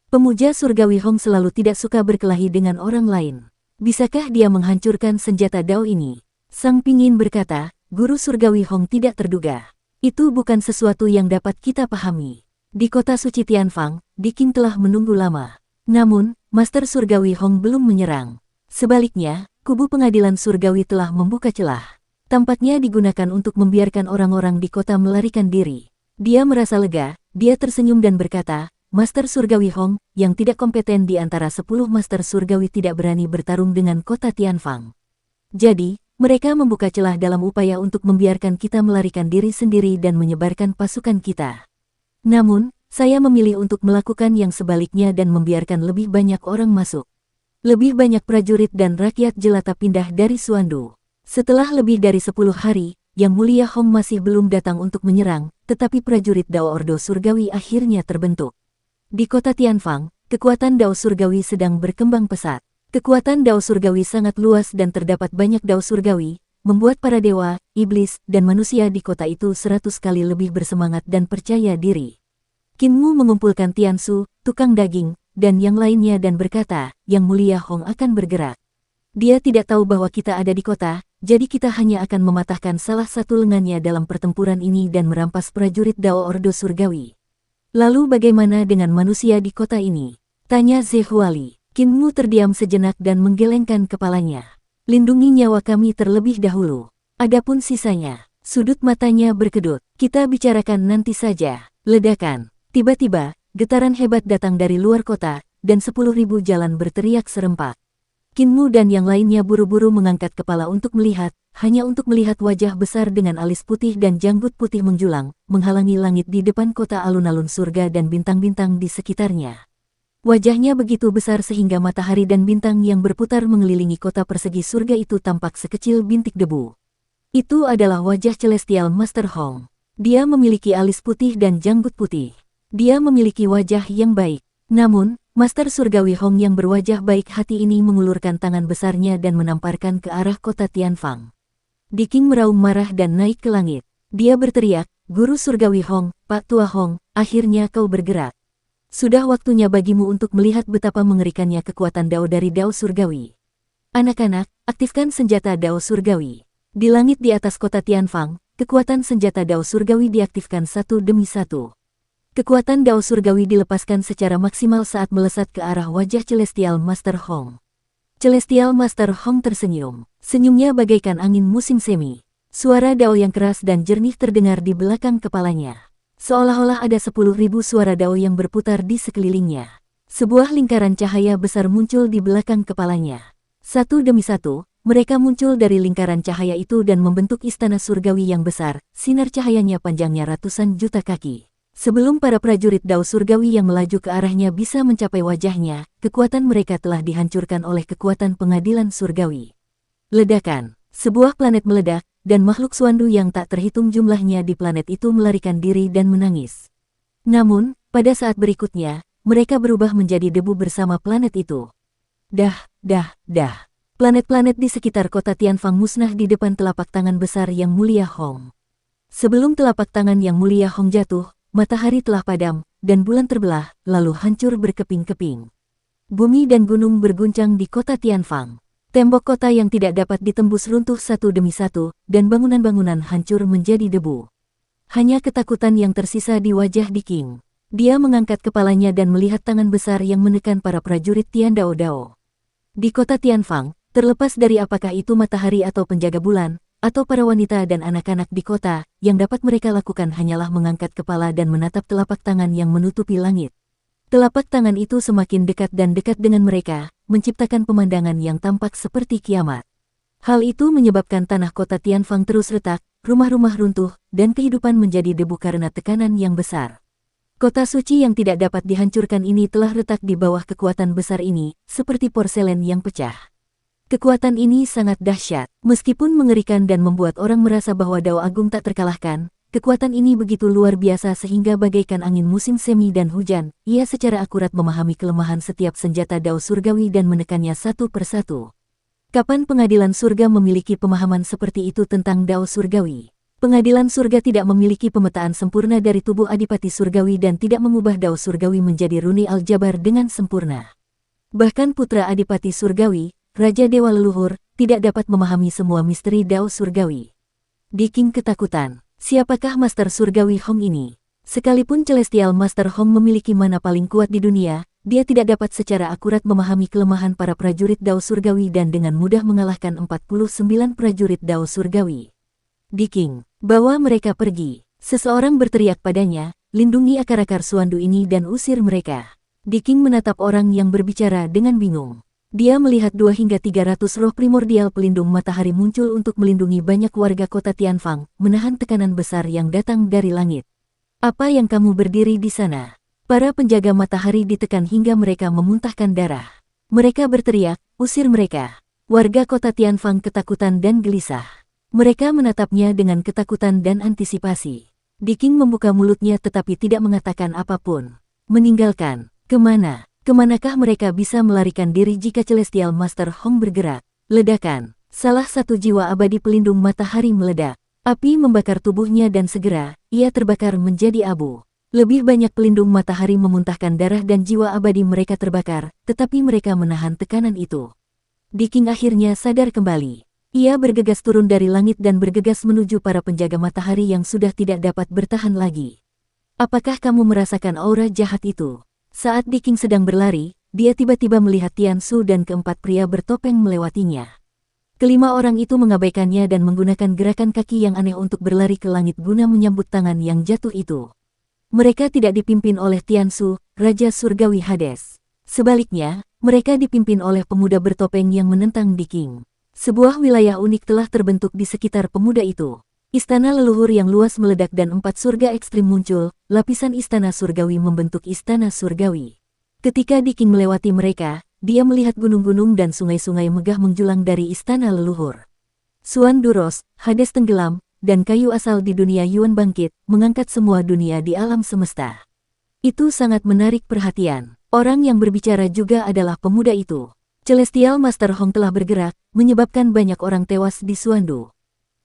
Pemuja surgawi Hong selalu tidak suka berkelahi dengan orang lain. Bisakah dia menghancurkan senjata Dao ini? Sang Pingyin berkata, Guru surgawi Hong tidak terduga. Itu bukan sesuatu yang dapat kita pahami. Di kota suci Tianfang, Diking telah menunggu lama. Namun, Master surgawi Hong belum menyerang. Sebaliknya, kubu pengadilan surgawi telah membuka celah. Tampaknya digunakan untuk membiarkan orang-orang di kota melarikan diri. Dia merasa lega, dia tersenyum dan berkata, Master surgawi Hong, yang tidak kompeten di antara 10 master surgawi tidak berani bertarung dengan kota Tianfang. Jadi, mereka membuka celah dalam upaya untuk membiarkan kita melarikan diri sendiri dan menyebarkan pasukan kita. Namun, saya memilih untuk melakukan yang sebaliknya dan membiarkan lebih banyak orang masuk. Lebih banyak prajurit dan rakyat jelata pindah dari Suandu. Setelah lebih dari 10 hari, Yang Mulia Hong masih belum datang untuk menyerang, tetapi prajurit Dao Ordo Surgawi akhirnya terbentuk. Di kota Tianfang, kekuatan Dao Surgawi sedang berkembang pesat. Kekuatan Dao Surgawi sangat luas dan terdapat banyak Dao Surgawi, membuat para dewa, iblis, dan manusia di kota itu 100 kali lebih bersemangat dan percaya diri. Qinmu mengumpulkan Tiansu, tukang daging, dan yang lainnya dan berkata, Yang Mulia Hong akan bergerak. Dia tidak tahu bahwa kita ada di kota, jadi kita hanya akan mematahkan salah satu lengannya dalam pertempuran ini dan merampas prajurit Dao Ordo Surgawi. Lalu bagaimana dengan manusia di kota ini? Tanya Ze Huali. Qinmu terdiam sejenak dan menggelengkan kepalanya. Lindungi nyawa kami terlebih dahulu. Adapun sisanya, sudut matanya berkedut. Kita bicarakan nanti saja. Ledakan. Tiba-tiba, getaran hebat datang dari luar kota, dan 10.000 jalan berteriak serempak. Qinmu dan yang lainnya buru-buru mengangkat kepala untuk melihat, hanya untuk melihat wajah besar dengan alis putih dan janggut putih menjulang, menghalangi langit di depan kota alun-alun surga dan bintang-bintang di sekitarnya. Wajahnya begitu besar sehingga matahari dan bintang yang berputar mengelilingi kota persegi surga itu tampak sekecil bintik debu. Itu adalah wajah Celestial Master Hong. Dia memiliki alis putih dan janggut putih. Dia memiliki wajah yang baik. Namun, Master Surgawi Hong yang berwajah baik hati ini mengulurkan tangan besarnya dan menamparkan ke arah kota Tianfang. Diking meraung marah dan naik ke langit. Dia berteriak, Guru Surgawi Hong, Pak Tua Hong, akhirnya kau bergerak. Sudah waktunya bagimu untuk melihat betapa mengerikannya kekuatan Dao dari Dao Surgawi. Anak-anak, aktifkan senjata Dao Surgawi. Di langit di atas kota Tianfang, kekuatan senjata Dao Surgawi diaktifkan satu demi satu. Kekuatan Dao Surgawi dilepaskan secara maksimal saat melesat ke arah wajah Celestial Master Hong. Celestial Master Hong tersenyum. Senyumnya bagaikan angin musim semi. Suara Dao yang keras dan jernih terdengar di belakang kepalanya. Seolah-olah ada 10.000 suara Dao yang berputar di sekelilingnya. Sebuah lingkaran cahaya besar muncul di belakang kepalanya. Satu demi satu, mereka muncul dari lingkaran cahaya itu dan membentuk istana surgawi yang besar, sinar cahayanya panjangnya ratusan juta kaki. Sebelum para prajurit Dao Surgawi yang melaju ke arahnya bisa mencapai wajahnya, kekuatan mereka telah dihancurkan oleh kekuatan pengadilan surgawi. Ledakan. Sebuah planet meledak, dan makhluk Suandu yang tak terhitung jumlahnya di planet itu melarikan diri dan menangis. Namun, pada saat berikutnya, mereka berubah menjadi debu bersama planet itu. Dah. Planet-planet di sekitar kota Tianfang musnah di depan telapak tangan besar Yang Mulia Hong. Sebelum telapak tangan Yang Mulia Hong jatuh, matahari telah padam, dan bulan terbelah, lalu hancur berkeping-keping. Bumi dan gunung berguncang di kota Tianfang. Tembok kota yang tidak dapat ditembus runtuh satu demi satu, dan bangunan-bangunan hancur menjadi debu. Hanya ketakutan yang tersisa di wajah Diking. Dia mengangkat kepalanya dan melihat tangan besar yang menekan para prajurit Tian Dao Dao. Di kota Tianfang, terlepas dari apakah itu matahari atau penjaga bulan, atau para wanita dan anak-anak di kota, yang dapat mereka lakukan hanyalah mengangkat kepala dan menatap telapak tangan yang menutupi langit. Telapak tangan itu semakin dekat dan dekat dengan mereka, menciptakan pemandangan yang tampak seperti kiamat. Hal itu menyebabkan tanah kota Tianfang terus retak, rumah-rumah runtuh, dan kehidupan menjadi debu karena tekanan yang besar. Kota suci yang tidak dapat dihancurkan ini telah retak di bawah kekuatan besar ini, seperti porselen yang pecah. Kekuatan ini sangat dahsyat, meskipun mengerikan dan membuat orang merasa bahwa Dao Agung tak terkalahkan. Kekuatan ini begitu luar biasa sehingga bagaikan angin musim semi dan hujan, ia secara akurat memahami kelemahan setiap senjata Dao Surgawi dan menekannya satu persatu. Kapan pengadilan surga memiliki pemahaman seperti itu tentang Dao Surgawi? Pengadilan surga tidak memiliki pemetaan sempurna dari tubuh Adipati Surgawi dan tidak mengubah Dao Surgawi menjadi runi aljabar dengan sempurna. Bahkan putra Adipati Surgawi, Raja Dewa Leluhur, tidak dapat memahami semua misteri Dao Surgawi. Diking ketakutan. Siapakah Master Surgawi Hong ini? Sekalipun Celestial Master Hong memiliki mana paling kuat di dunia, dia tidak dapat secara akurat memahami kelemahan para prajurit Dao Surgawi dan dengan mudah mengalahkan 49 prajurit Dao Surgawi. Diking, bawa mereka pergi. Seseorang berteriak padanya, lindungi akar-akar Suandu ini dan usir mereka. Diking menatap orang yang berbicara dengan bingung. Dia melihat 2 hingga 300 roh primordial pelindung matahari muncul untuk melindungi banyak warga kota Tianfang, menahan tekanan besar yang datang dari langit. Apa yang kamu berdiri di sana? Para penjaga matahari ditekan hingga mereka memuntahkan darah. Mereka berteriak, usir mereka. Warga kota Tianfang ketakutan dan gelisah. Mereka menatapnya dengan ketakutan dan antisipasi. Diking membuka mulutnya tetapi tidak mengatakan apapun. Meninggalkan, kemana? Kemanakah mereka bisa melarikan diri jika Celestial Master Hong bergerak? Ledakan, salah satu jiwa abadi pelindung matahari meledak. Api membakar tubuhnya dan segera, ia terbakar menjadi abu. Lebih banyak pelindung matahari memuntahkan darah dan jiwa abadi mereka terbakar, tetapi mereka menahan tekanan itu. Diking akhirnya sadar kembali. Ia bergegas turun dari langit dan bergegas menuju para penjaga matahari yang sudah tidak dapat bertahan lagi. Apakah kamu merasakan aura jahat itu? Saat Diking sedang berlari, dia tiba-tiba melihat Tian Su dan keempat pria bertopeng melewatinya. Kelima orang itu mengabaikannya dan menggunakan gerakan kaki yang aneh untuk berlari ke langit guna menyambut tangan yang jatuh itu. Mereka tidak dipimpin oleh Tian Su, Raja Surgawi Hades. Sebaliknya, mereka dipimpin oleh pemuda bertopeng yang menentang Diking. Sebuah wilayah unik telah terbentuk di sekitar pemuda itu. Istana leluhur yang luas meledak dan 4 surga ekstrim muncul, lapisan istana surgawi membentuk istana surgawi. Ketika Diking melewati mereka, dia melihat gunung-gunung dan sungai-sungai megah menjulang dari istana leluhur. Suandu Ros, Hades tenggelam, dan kayu asal di dunia Yuan bangkit, mengangkat semua dunia di alam semesta. Itu sangat menarik perhatian. Orang yang berbicara juga adalah pemuda itu. Celestial Master Hong telah bergerak, menyebabkan banyak orang tewas di Suandu.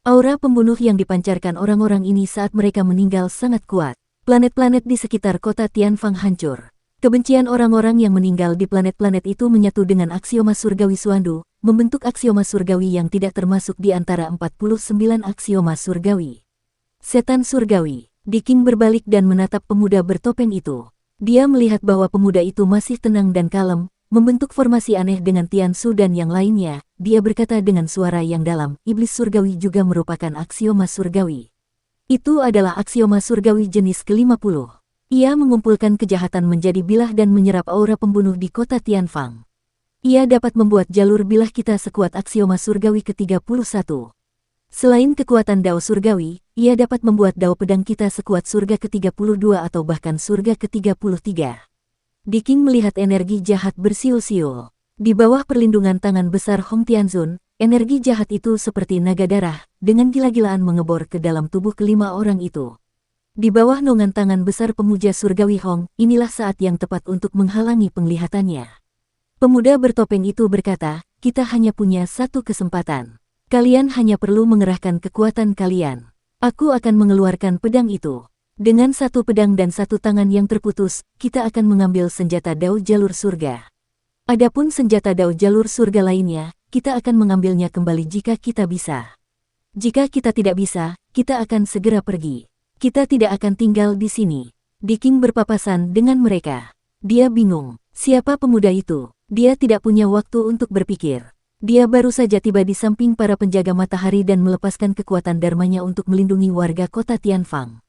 Aura pembunuh yang dipancarkan orang-orang ini saat mereka meninggal sangat kuat. Planet-planet di sekitar kota Tianfang hancur. Kebencian orang-orang yang meninggal di planet-planet itu menyatu dengan aksioma surgawi Suandu, membentuk aksioma surgawi yang tidak termasuk di antara 49 aksioma surgawi. Setan surgawi. Diking berbalik dan menatap pemuda bertopeng itu. Dia melihat bahwa pemuda itu masih tenang dan kalem, membentuk formasi aneh dengan Tian Su dan yang lainnya. Dia berkata dengan suara yang dalam, iblis surgawi juga merupakan aksioma surgawi. Itu adalah aksioma surgawi jenis ke-50. Ia mengumpulkan kejahatan menjadi bilah dan menyerap aura pembunuh di kota Tianfang. Ia dapat membuat jalur bilah kita sekuat aksioma surgawi ke-31. Selain kekuatan Dao surgawi, ia dapat membuat Dao pedang kita sekuat surga ke-32 atau bahkan surga ke-33. Diking melihat energi jahat bersiul-siul. Di bawah perlindungan tangan besar Hong Tianzun, energi jahat itu seperti naga darah, dengan gila-gilaan mengebor ke dalam tubuh kelima orang itu. Di bawah naungan tangan besar pemuja surgawi Hong, inilah saat yang tepat untuk menghalangi penglihatannya. Pemuda bertopeng itu berkata, kita hanya punya satu kesempatan. Kalian hanya perlu mengerahkan kekuatan kalian. Aku akan mengeluarkan pedang itu. Dengan satu pedang dan satu tangan yang terputus, kita akan mengambil senjata Dao jalur surga. Adapun senjata Dao jalur surga lainnya, kita akan mengambilnya kembali jika kita bisa. Jika kita tidak bisa, kita akan segera pergi. Kita tidak akan tinggal di sini. Diking berpapasan dengan mereka. Dia bingung. Siapa pemuda itu? Dia tidak punya waktu untuk berpikir. Dia baru saja tiba di samping para penjaga matahari dan melepaskan kekuatan dharmanya untuk melindungi warga kota Tianfang.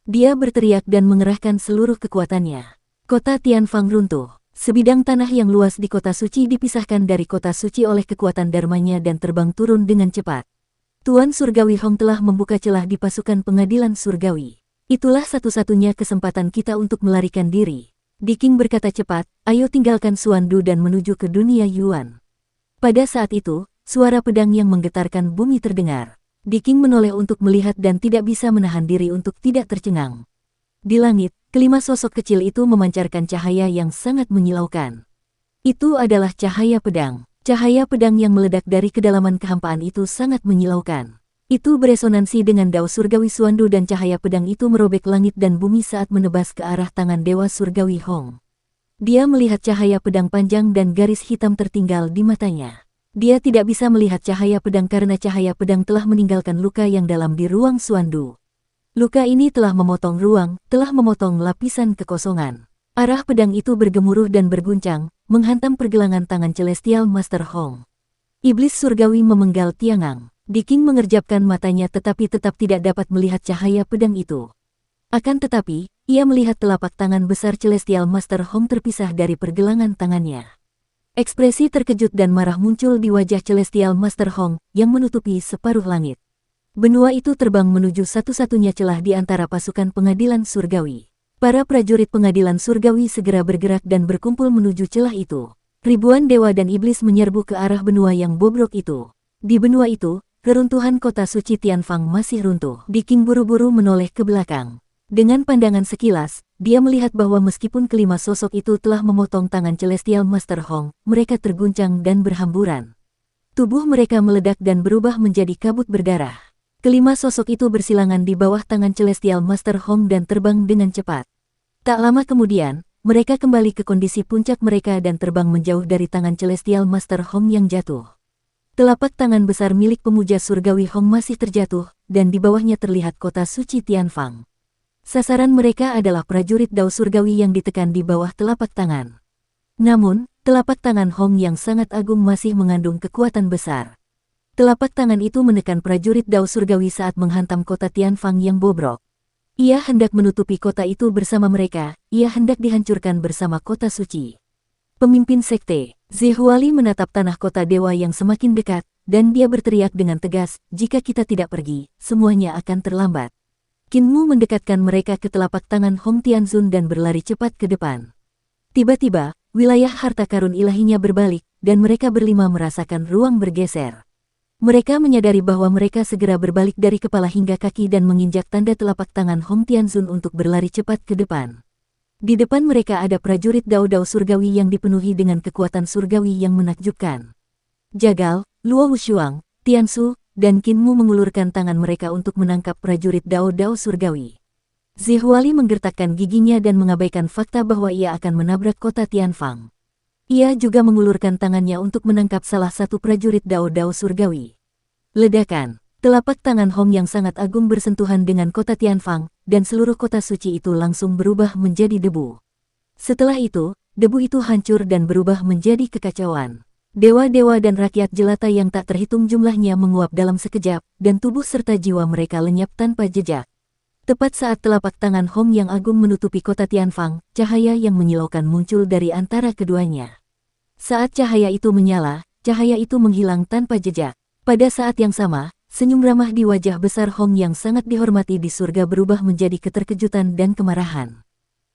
Dia berteriak dan mengerahkan seluruh kekuatannya. Kota Tianfang runtuh. Sebidang tanah yang luas di kota suci dipisahkan dari kota suci oleh kekuatan dharmanya dan terbang turun dengan cepat. Tuan Surgawi Hong telah membuka celah di pasukan pengadilan surgawi. Itulah satu-satunya kesempatan kita untuk melarikan diri. Diking berkata cepat, ayo tinggalkan Suandu dan menuju ke dunia Yuan. Pada saat itu, suara pedang yang menggetarkan bumi terdengar. Diking menoleh untuk melihat dan tidak bisa menahan diri untuk tidak tercengang. Di langit, kelima sosok kecil itu memancarkan cahaya yang sangat menyilaukan. Itu adalah cahaya pedang. Cahaya pedang yang meledak dari kedalaman kehampaan itu sangat menyilaukan. Itu beresonansi dengan dao surgawi Suandu dan cahaya pedang itu merobek langit dan bumi saat menebas ke arah tangan Dewa Surgawi Hong. Dia melihat cahaya pedang panjang dan garis hitam tertinggal di matanya. Dia tidak bisa melihat cahaya pedang karena cahaya pedang telah meninggalkan luka yang dalam di ruang Suandu. Luka ini telah memotong ruang, telah memotong lapisan kekosongan. Arah pedang itu bergemuruh dan berguncang, menghantam pergelangan tangan Celestial Master Hong. Iblis surgawi memenggal Tiangang. Diking mengerjapkan matanya tetapi tetap tidak dapat melihat cahaya pedang itu. Akan tetapi, ia melihat telapak tangan besar Celestial Master Hong terpisah dari pergelangan tangannya. Ekspresi terkejut dan marah muncul di wajah Celestial Master Hong yang menutupi separuh langit. Benua itu terbang menuju satu-satunya celah di antara pasukan pengadilan surgawi. Para prajurit pengadilan surgawi segera bergerak dan berkumpul menuju celah itu. Ribuan dewa dan iblis menyerbu ke arah benua yang bobrok itu. Di benua itu, reruntuhan kota suci Tianfang masih runtuh. Diking buru-buru menoleh ke belakang. Dengan pandangan sekilas, dia melihat bahwa meskipun kelima sosok itu telah memotong tangan Celestial Master Hong, mereka terguncang dan berhamburan. Tubuh mereka meledak dan berubah menjadi kabut berdarah. Kelima sosok itu bersilangan di bawah tangan Celestial Master Hong dan terbang dengan cepat. Tak lama kemudian, mereka kembali ke kondisi puncak mereka dan terbang menjauh dari tangan Celestial Master Hong yang jatuh. Telapak tangan besar milik pemuja surgawi Hong masih terjatuh, dan di bawahnya terlihat kota suci Tianfang. Sasaran mereka adalah prajurit dao surgawi yang ditekan di bawah telapak tangan. Namun, telapak tangan Hong yang sangat agung masih mengandung kekuatan besar. Telapak tangan itu menekan prajurit dao surgawi saat menghantam kota Tianfang yang bobrok. Ia hendak menutupi kota itu bersama mereka, ia hendak dihancurkan bersama kota suci. Pemimpin sekte, Zihuali menatap tanah kota dewa yang semakin dekat, dan dia berteriak dengan tegas, jika kita tidak pergi, semuanya akan terlambat. Qin Mu mendekatkan mereka ke telapak tangan Hong Tianzun dan berlari cepat ke depan. Tiba-tiba, wilayah harta karun ilahinya berbalik, dan mereka berlima merasakan ruang bergeser. Mereka menyadari bahwa mereka segera berbalik dari kepala hingga kaki dan menginjak tanda telapak tangan Hong Tianzun untuk berlari cepat ke depan. Di depan mereka ada prajurit dao-dao surgawi yang dipenuhi dengan kekuatan surgawi yang menakjubkan. Jagal, Luo Wushuang, Tiansu, dan Qin Mu mengulurkan tangan mereka untuk menangkap prajurit dao-dao surgawi. Zihuali menggertakkan giginya dan mengabaikan fakta bahwa ia akan menabrak kota Tianfang. Ia juga mengulurkan tangannya untuk menangkap salah satu prajurit dao-dao surgawi. Ledakan, telapak tangan Hong yang sangat agung bersentuhan dengan kota Tianfang, dan seluruh kota suci itu langsung berubah menjadi debu. Setelah itu, debu itu hancur dan berubah menjadi kekacauan. Dewa-dewa dan rakyat jelata yang tak terhitung jumlahnya menguap dalam sekejap, dan tubuh serta jiwa mereka lenyap tanpa jejak. Tepat saat telapak tangan Hong yang agung menutupi kota Tianfang, cahaya yang menyilaukan muncul dari antara keduanya. Saat cahaya itu menyala, cahaya itu menghilang tanpa jejak. Pada saat yang sama, senyum ramah di wajah besar Hong yang sangat dihormati di surga berubah menjadi keterkejutan dan kemarahan.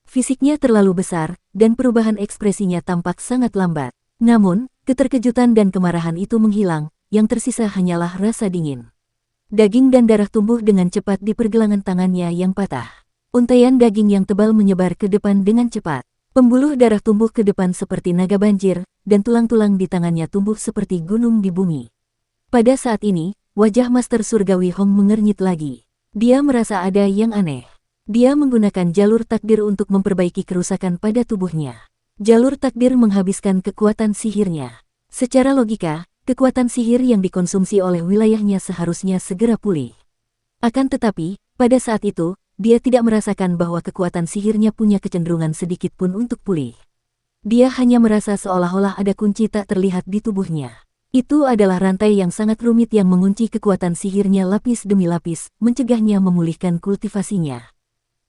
Fisiknya terlalu besar, dan perubahan ekspresinya tampak sangat lambat. Namun, keterkejutan dan kemarahan itu menghilang, yang tersisa hanyalah rasa dingin. Daging dan darah tumbuh dengan cepat di pergelangan tangannya yang patah. Untaian daging yang tebal menyebar ke depan dengan cepat. Pembuluh darah tumbuh ke depan seperti naga banjir, dan tulang-tulang di tangannya tumbuh seperti gunung di bumi. Pada saat ini, wajah Master Surgawi Hong mengernyit lagi. Dia merasa ada yang aneh. Dia menggunakan jalur takdir untuk memperbaiki kerusakan pada tubuhnya. Jalur takdir menghabiskan kekuatan sihirnya. Secara logika, kekuatan sihir yang dikonsumsi oleh wilayahnya seharusnya segera pulih. Akan tetapi, pada saat itu, dia tidak merasakan bahwa kekuatan sihirnya punya kecenderungan sedikit pun untuk pulih. Dia hanya merasa seolah-olah ada kunci tak terlihat di tubuhnya. Itu adalah rantai yang sangat rumit yang mengunci kekuatan sihirnya lapis demi lapis, mencegahnya memulihkan kultivasinya.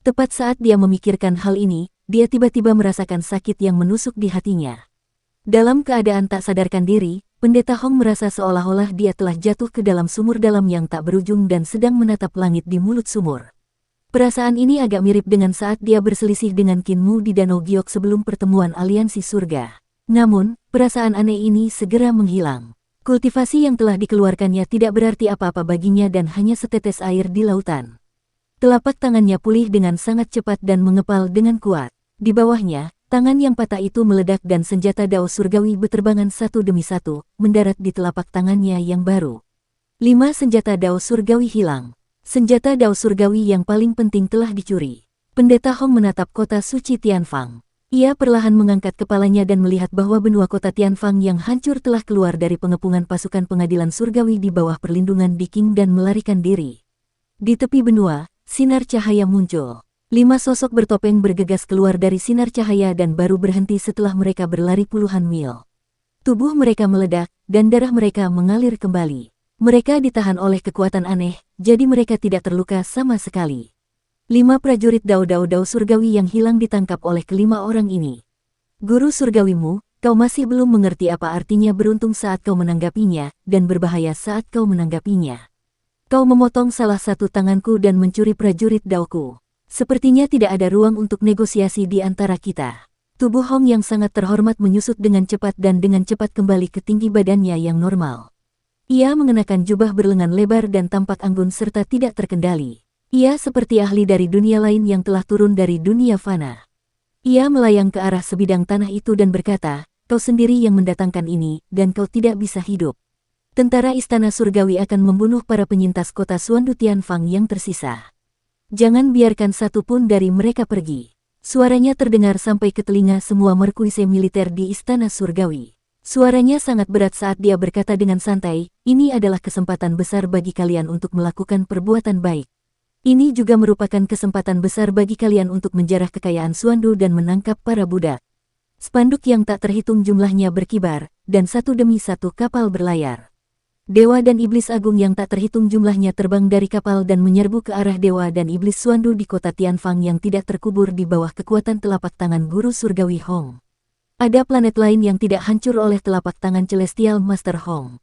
Tepat saat dia memikirkan hal ini, dia tiba-tiba merasakan sakit yang menusuk di hatinya. Dalam keadaan tak sadarkan diri, Pendeta Hong merasa seolah-olah dia telah jatuh ke dalam sumur dalam yang tak berujung dan sedang menatap langit di mulut sumur. Perasaan ini agak mirip dengan saat dia berselisih dengan Qin Mu di Danau Giok sebelum pertemuan aliansi surga. Namun, perasaan aneh ini segera menghilang. Kultivasi yang telah dikeluarkannya tidak berarti apa-apa baginya dan hanya setetes air di lautan. Telapak tangannya pulih dengan sangat cepat dan mengepal dengan kuat. Di bawahnya, tangan yang patah itu meledak dan senjata dao surgawi beterbangan satu demi satu, mendarat di telapak tangannya yang baru. 5 senjata dao surgawi hilang. Senjata dao surgawi yang paling penting telah dicuri. Pendeta Hong menatap kota suci Tianfang. Ia perlahan mengangkat kepalanya dan melihat bahwa benua kota Tianfang yang hancur telah keluar dari pengepungan pasukan pengadilan surgawi di bawah perlindungan Di Qing dan melarikan diri. Di tepi benua, sinar cahaya muncul. 5 sosok bertopeng bergegas keluar dari sinar cahaya dan baru berhenti setelah mereka berlari puluhan mil. Tubuh mereka meledak, dan darah mereka mengalir kembali. Mereka ditahan oleh kekuatan aneh, jadi mereka tidak terluka sama sekali. 5 prajurit dao surgawi yang hilang ditangkap oleh kelima orang ini. Guru surgawimu, kau masih belum mengerti apa artinya beruntung saat kau menanggapinya, dan berbahaya saat kau menanggapinya. Kau memotong salah satu tanganku dan mencuri prajurit daoku. Sepertinya tidak ada ruang untuk negosiasi di antara kita. Tubuh Hong yang sangat terhormat menyusut dengan cepat dan dengan cepat kembali ke tinggi badannya yang normal. Ia mengenakan jubah berlengan lebar dan tampak anggun serta tidak terkendali. Ia seperti ahli dari dunia lain yang telah turun dari dunia fana. Ia melayang ke arah sebidang tanah itu dan berkata, kau sendiri yang mendatangkan ini, dan kau tidak bisa hidup. Tentara Istana Surgawi akan membunuh para penyintas kota Suandu Tianfang yang tersisa. Jangan biarkan satu pun dari mereka pergi. Suaranya terdengar sampai ke telinga semua merkuise militer di Istana Surgawi. Suaranya sangat berat saat dia berkata dengan santai, ini adalah kesempatan besar bagi kalian untuk melakukan perbuatan baik. Ini juga merupakan kesempatan besar bagi kalian untuk menjarah kekayaan Suandu dan menangkap para budak. Spanduk yang tak terhitung jumlahnya berkibar, dan satu demi satu kapal berlayar. Dewa dan iblis agung yang tak terhitung jumlahnya terbang dari kapal dan menyerbu ke arah dewa dan iblis Suandu di kota Tianfang yang tidak terkubur di bawah kekuatan telapak tangan guru surgawi Hong. Ada planet lain yang tidak hancur oleh telapak tangan Celestial Master Hong.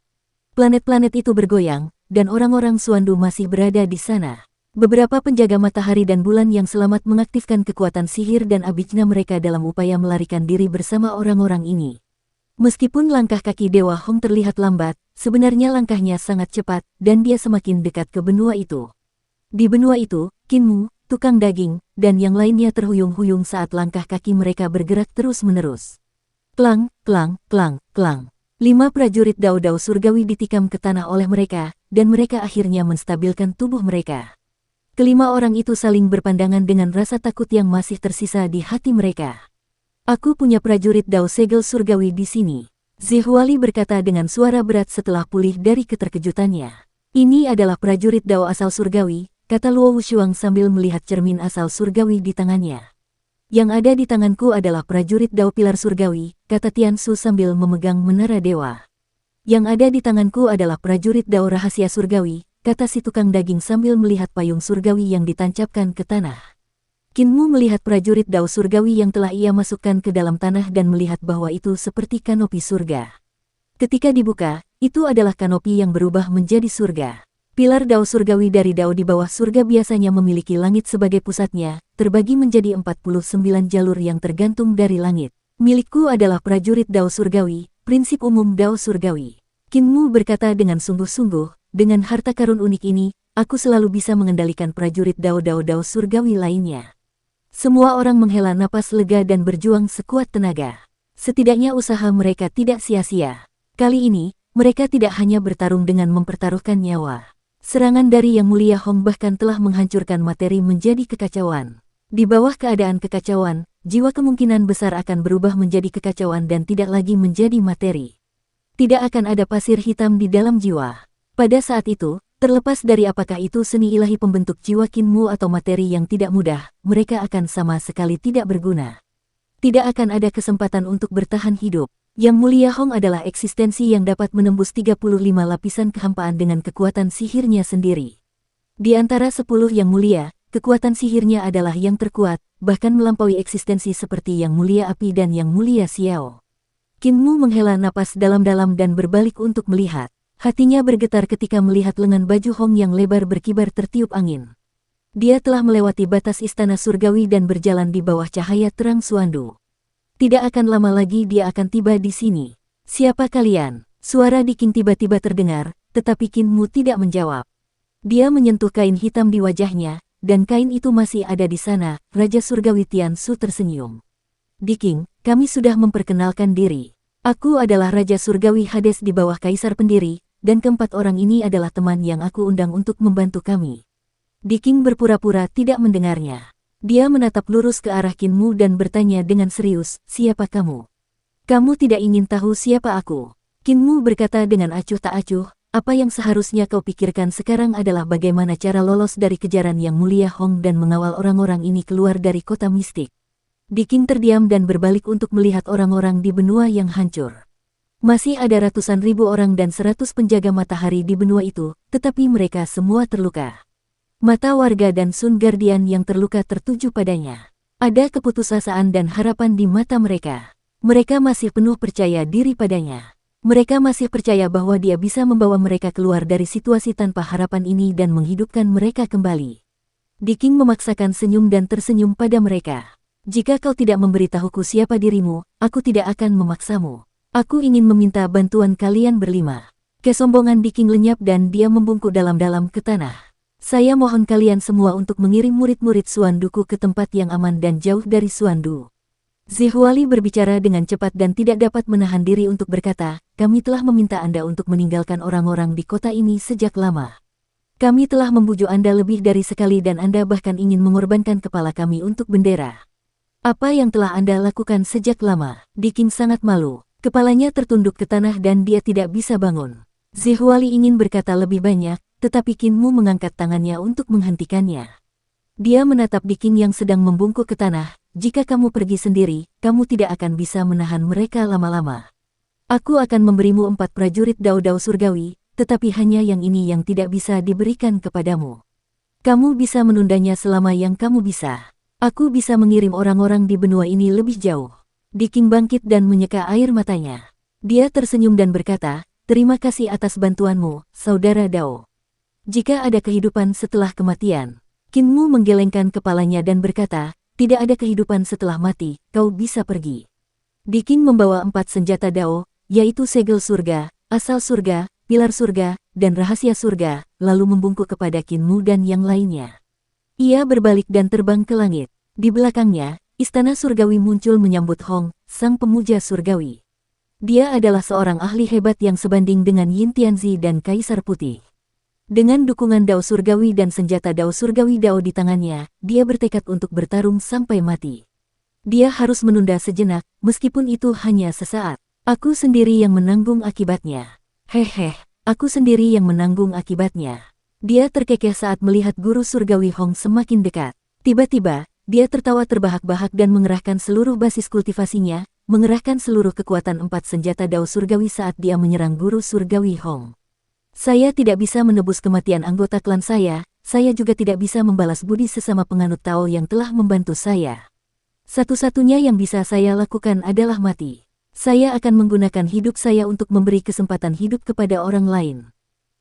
Planet-planet itu bergoyang, dan orang-orang Suandu masih berada di sana. Beberapa penjaga matahari dan bulan yang selamat mengaktifkan kekuatan sihir dan abijna mereka dalam upaya melarikan diri bersama orang-orang ini. Meskipun langkah kaki Dewa Hong terlihat lambat, sebenarnya langkahnya sangat cepat, dan dia semakin dekat ke benua itu. Di benua itu, Qin Mu, tukang daging, dan yang lainnya terhuyung-huyung saat langkah kaki mereka bergerak terus-menerus. Klang, klang, klang, klang. 5 prajurit dao surgawi ditikam ke tanah oleh mereka, dan mereka akhirnya menstabilkan tubuh mereka. Kelima orang itu saling berpandangan dengan rasa takut yang masih tersisa di hati mereka. Aku punya prajurit dao segel surgawi di sini. Zihuali berkata dengan suara berat setelah pulih dari keterkejutannya. Ini adalah prajurit dao asal surgawi, kata Luo Wushuang sambil melihat cermin asal surgawi di tangannya. Yang ada di tanganku adalah prajurit dao pilar surgawi, kata Tiansu sambil memegang menara dewa. Yang ada di tanganku adalah prajurit dao rahasia surgawi, kata si tukang daging sambil melihat payung surgawi yang ditancapkan ke tanah. Qin Mu melihat prajurit dao surgawi yang telah ia masukkan ke dalam tanah dan melihat bahwa itu seperti kanopi surga. Ketika dibuka, itu adalah kanopi yang berubah menjadi surga. Pilar dao surgawi dari dao di bawah surga biasanya memiliki langit sebagai pusatnya, terbagi menjadi 49 jalur yang tergantung dari langit. Milikku adalah prajurit dao surgawi, prinsip umum dao surgawi. Qin Mu berkata dengan sungguh-sungguh, dengan harta karun unik ini, aku selalu bisa mengendalikan prajurit dao surgawi lainnya. Semua orang menghela napas lega dan berjuang sekuat tenaga. Setidaknya usaha mereka tidak sia-sia. Kali ini, mereka tidak hanya bertarung dengan mempertaruhkan nyawa. Serangan dari Yang Mulia Hong bahkan telah menghancurkan materi menjadi kekacauan. Di bawah keadaan kekacauan, jiwa kemungkinan besar akan berubah menjadi kekacauan dan tidak lagi menjadi materi. Tidak akan ada pasir hitam di dalam jiwa. Pada saat itu, terlepas dari apakah itu seni ilahi pembentuk jiwa Qin Mu atau materi yang tidak mudah, mereka akan sama sekali tidak berguna. Tidak akan ada kesempatan untuk bertahan hidup. Yang Mulia Hong adalah eksistensi yang dapat menembus 35 lapisan kehampaan dengan kekuatan sihirnya sendiri. Di antara 10 Yang Mulia, kekuatan sihirnya adalah yang terkuat, bahkan melampaui eksistensi seperti Yang Mulia Api dan Yang Mulia Xiao. Qin Mu menghela napas dalam-dalam dan berbalik untuk melihat. Hatinya bergetar ketika melihat lengan baju Hong yang lebar berkibar tertiup angin. Dia telah melewati batas istana surgawi dan berjalan di bawah cahaya terang Suandu. Tidak akan lama lagi dia akan tiba di sini. Siapa kalian? Suara di Qin tiba-tiba terdengar, tetapi Qin Mu tidak menjawab. Dia menyentuh kain hitam di wajahnya, dan kain itu masih ada di sana. Raja Surgawi Tian Su tersenyum. Di Qing, kami sudah memperkenalkan diri. Aku adalah Raja Surgawi Hades di bawah Kaisar Pendiri, dan keempat orang ini adalah teman yang aku undang untuk membantu kami. Di Qing berpura-pura tidak mendengarnya. Dia menatap lurus ke arah Qin Mu dan bertanya dengan serius, siapa kamu? Kamu tidak ingin tahu siapa aku? Qin Mu berkata dengan acuh tak acuh, apa yang seharusnya kau pikirkan sekarang adalah bagaimana cara lolos dari kejaran Yang Mulia Hong dan mengawal orang-orang ini keluar dari kota mistik. Di Qing terdiam dan berbalik untuk melihat orang-orang di benua yang hancur. Masih ada ratusan ribu orang dan 100 penjaga matahari di benua itu, tetapi mereka semua terluka. Mata warga dan Sun Guardian yang terluka tertuju padanya. Ada keputusasaan dan harapan di mata mereka. Mereka masih penuh percaya diri padanya. Mereka masih percaya bahwa dia bisa membawa mereka keluar dari situasi tanpa harapan ini dan menghidupkan mereka kembali. Di Qing memaksakan senyum dan tersenyum pada mereka. Jika kau tidak memberitahuku siapa dirimu, aku tidak akan memaksamu. Aku ingin meminta bantuan kalian berlima. Kesombongan Di Qing lenyap dan dia membungkuk dalam-dalam ke tanah. Saya mohon kalian semua untuk mengirim murid-murid Suanduku ke tempat yang aman dan jauh dari Suandu. Zihuali berbicara dengan cepat dan tidak dapat menahan diri untuk berkata, kami telah meminta Anda untuk meninggalkan orang-orang di kota ini sejak lama. Kami telah membujuk Anda lebih dari sekali dan Anda bahkan ingin mengorbankan kepala kami untuk bendera. Apa yang telah Anda lakukan sejak lama? Di Qing sangat malu. Kepalanya tertunduk ke tanah dan dia tidak bisa bangun. Zihuali ingin berkata lebih banyak, tetapi Qin Mu mengangkat tangannya untuk menghentikannya. Dia menatap Di Qing yang sedang membungkuk ke tanah. Jika kamu pergi sendiri, kamu tidak akan bisa menahan mereka lama-lama. Aku akan memberimu 4 prajurit Dao-Dao Surgawi, tetapi hanya yang ini yang tidak bisa diberikan kepadamu. Kamu bisa menundanya selama yang kamu bisa. Aku bisa mengirim orang-orang di benua ini lebih jauh. Di Qing bangkit dan menyeka air matanya. Dia tersenyum dan berkata, terima kasih atas bantuanmu, Saudara Dao. Jika ada kehidupan setelah kematian, Qin Mu menggelengkan kepalanya dan berkata, tidak ada kehidupan setelah mati, kau bisa pergi. Di Qing membawa 4 senjata Dao, yaitu segel surga, asal surga, pilar surga, dan rahasia surga, lalu membungkuk kepada Qin Mu dan yang lainnya. Ia berbalik dan terbang ke langit. Di belakangnya, istana surgawi muncul menyambut Hong, sang pemuja surgawi. Dia adalah seorang ahli hebat yang sebanding dengan Yin Tianzi dan Kaisar Putih. Dengan dukungan Dao Surgawi dan senjata Dao Surgawi Dao di tangannya, dia bertekad untuk bertarung sampai mati. Dia harus menunda sejenak, meskipun itu hanya sesaat. Aku sendiri yang menanggung akibatnya. Hehe, aku sendiri yang menanggung akibatnya. Dia terkekeh saat melihat guru surgawi Hong semakin dekat. Tiba-tiba, dia tertawa terbahak-bahak dan mengerahkan seluruh basis kultivasinya, mengerahkan seluruh kekuatan 4 senjata Dao Surgawi saat dia menyerang guru surgawi Hong. Saya tidak bisa menebus kematian anggota klan saya juga tidak bisa membalas budi sesama penganut Tao yang telah membantu saya. Satu-satunya yang bisa saya lakukan adalah mati. Saya akan menggunakan hidup saya untuk memberi kesempatan hidup kepada orang lain.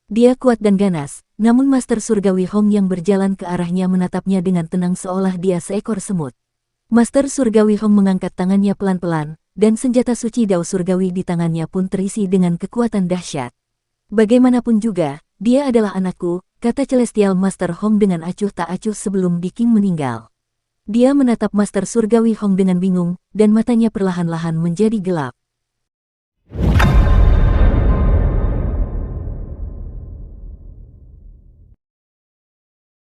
Dia kuat dan ganas, namun Master Surgawi Hong yang berjalan ke arahnya menatapnya dengan tenang seolah dia seekor semut. Master Surgawi Hong mengangkat tangannya pelan-pelan, dan senjata suci Dao Surgawi di tangannya pun terisi dengan kekuatan dahsyat. Bagaimanapun juga, dia adalah anakku, kata Celestial Master Hong dengan acuh tak acuh sebelum Di Qing meninggal. Dia menatap Master Surgawi Hong dengan bingung, dan matanya perlahan-lahan menjadi gelap.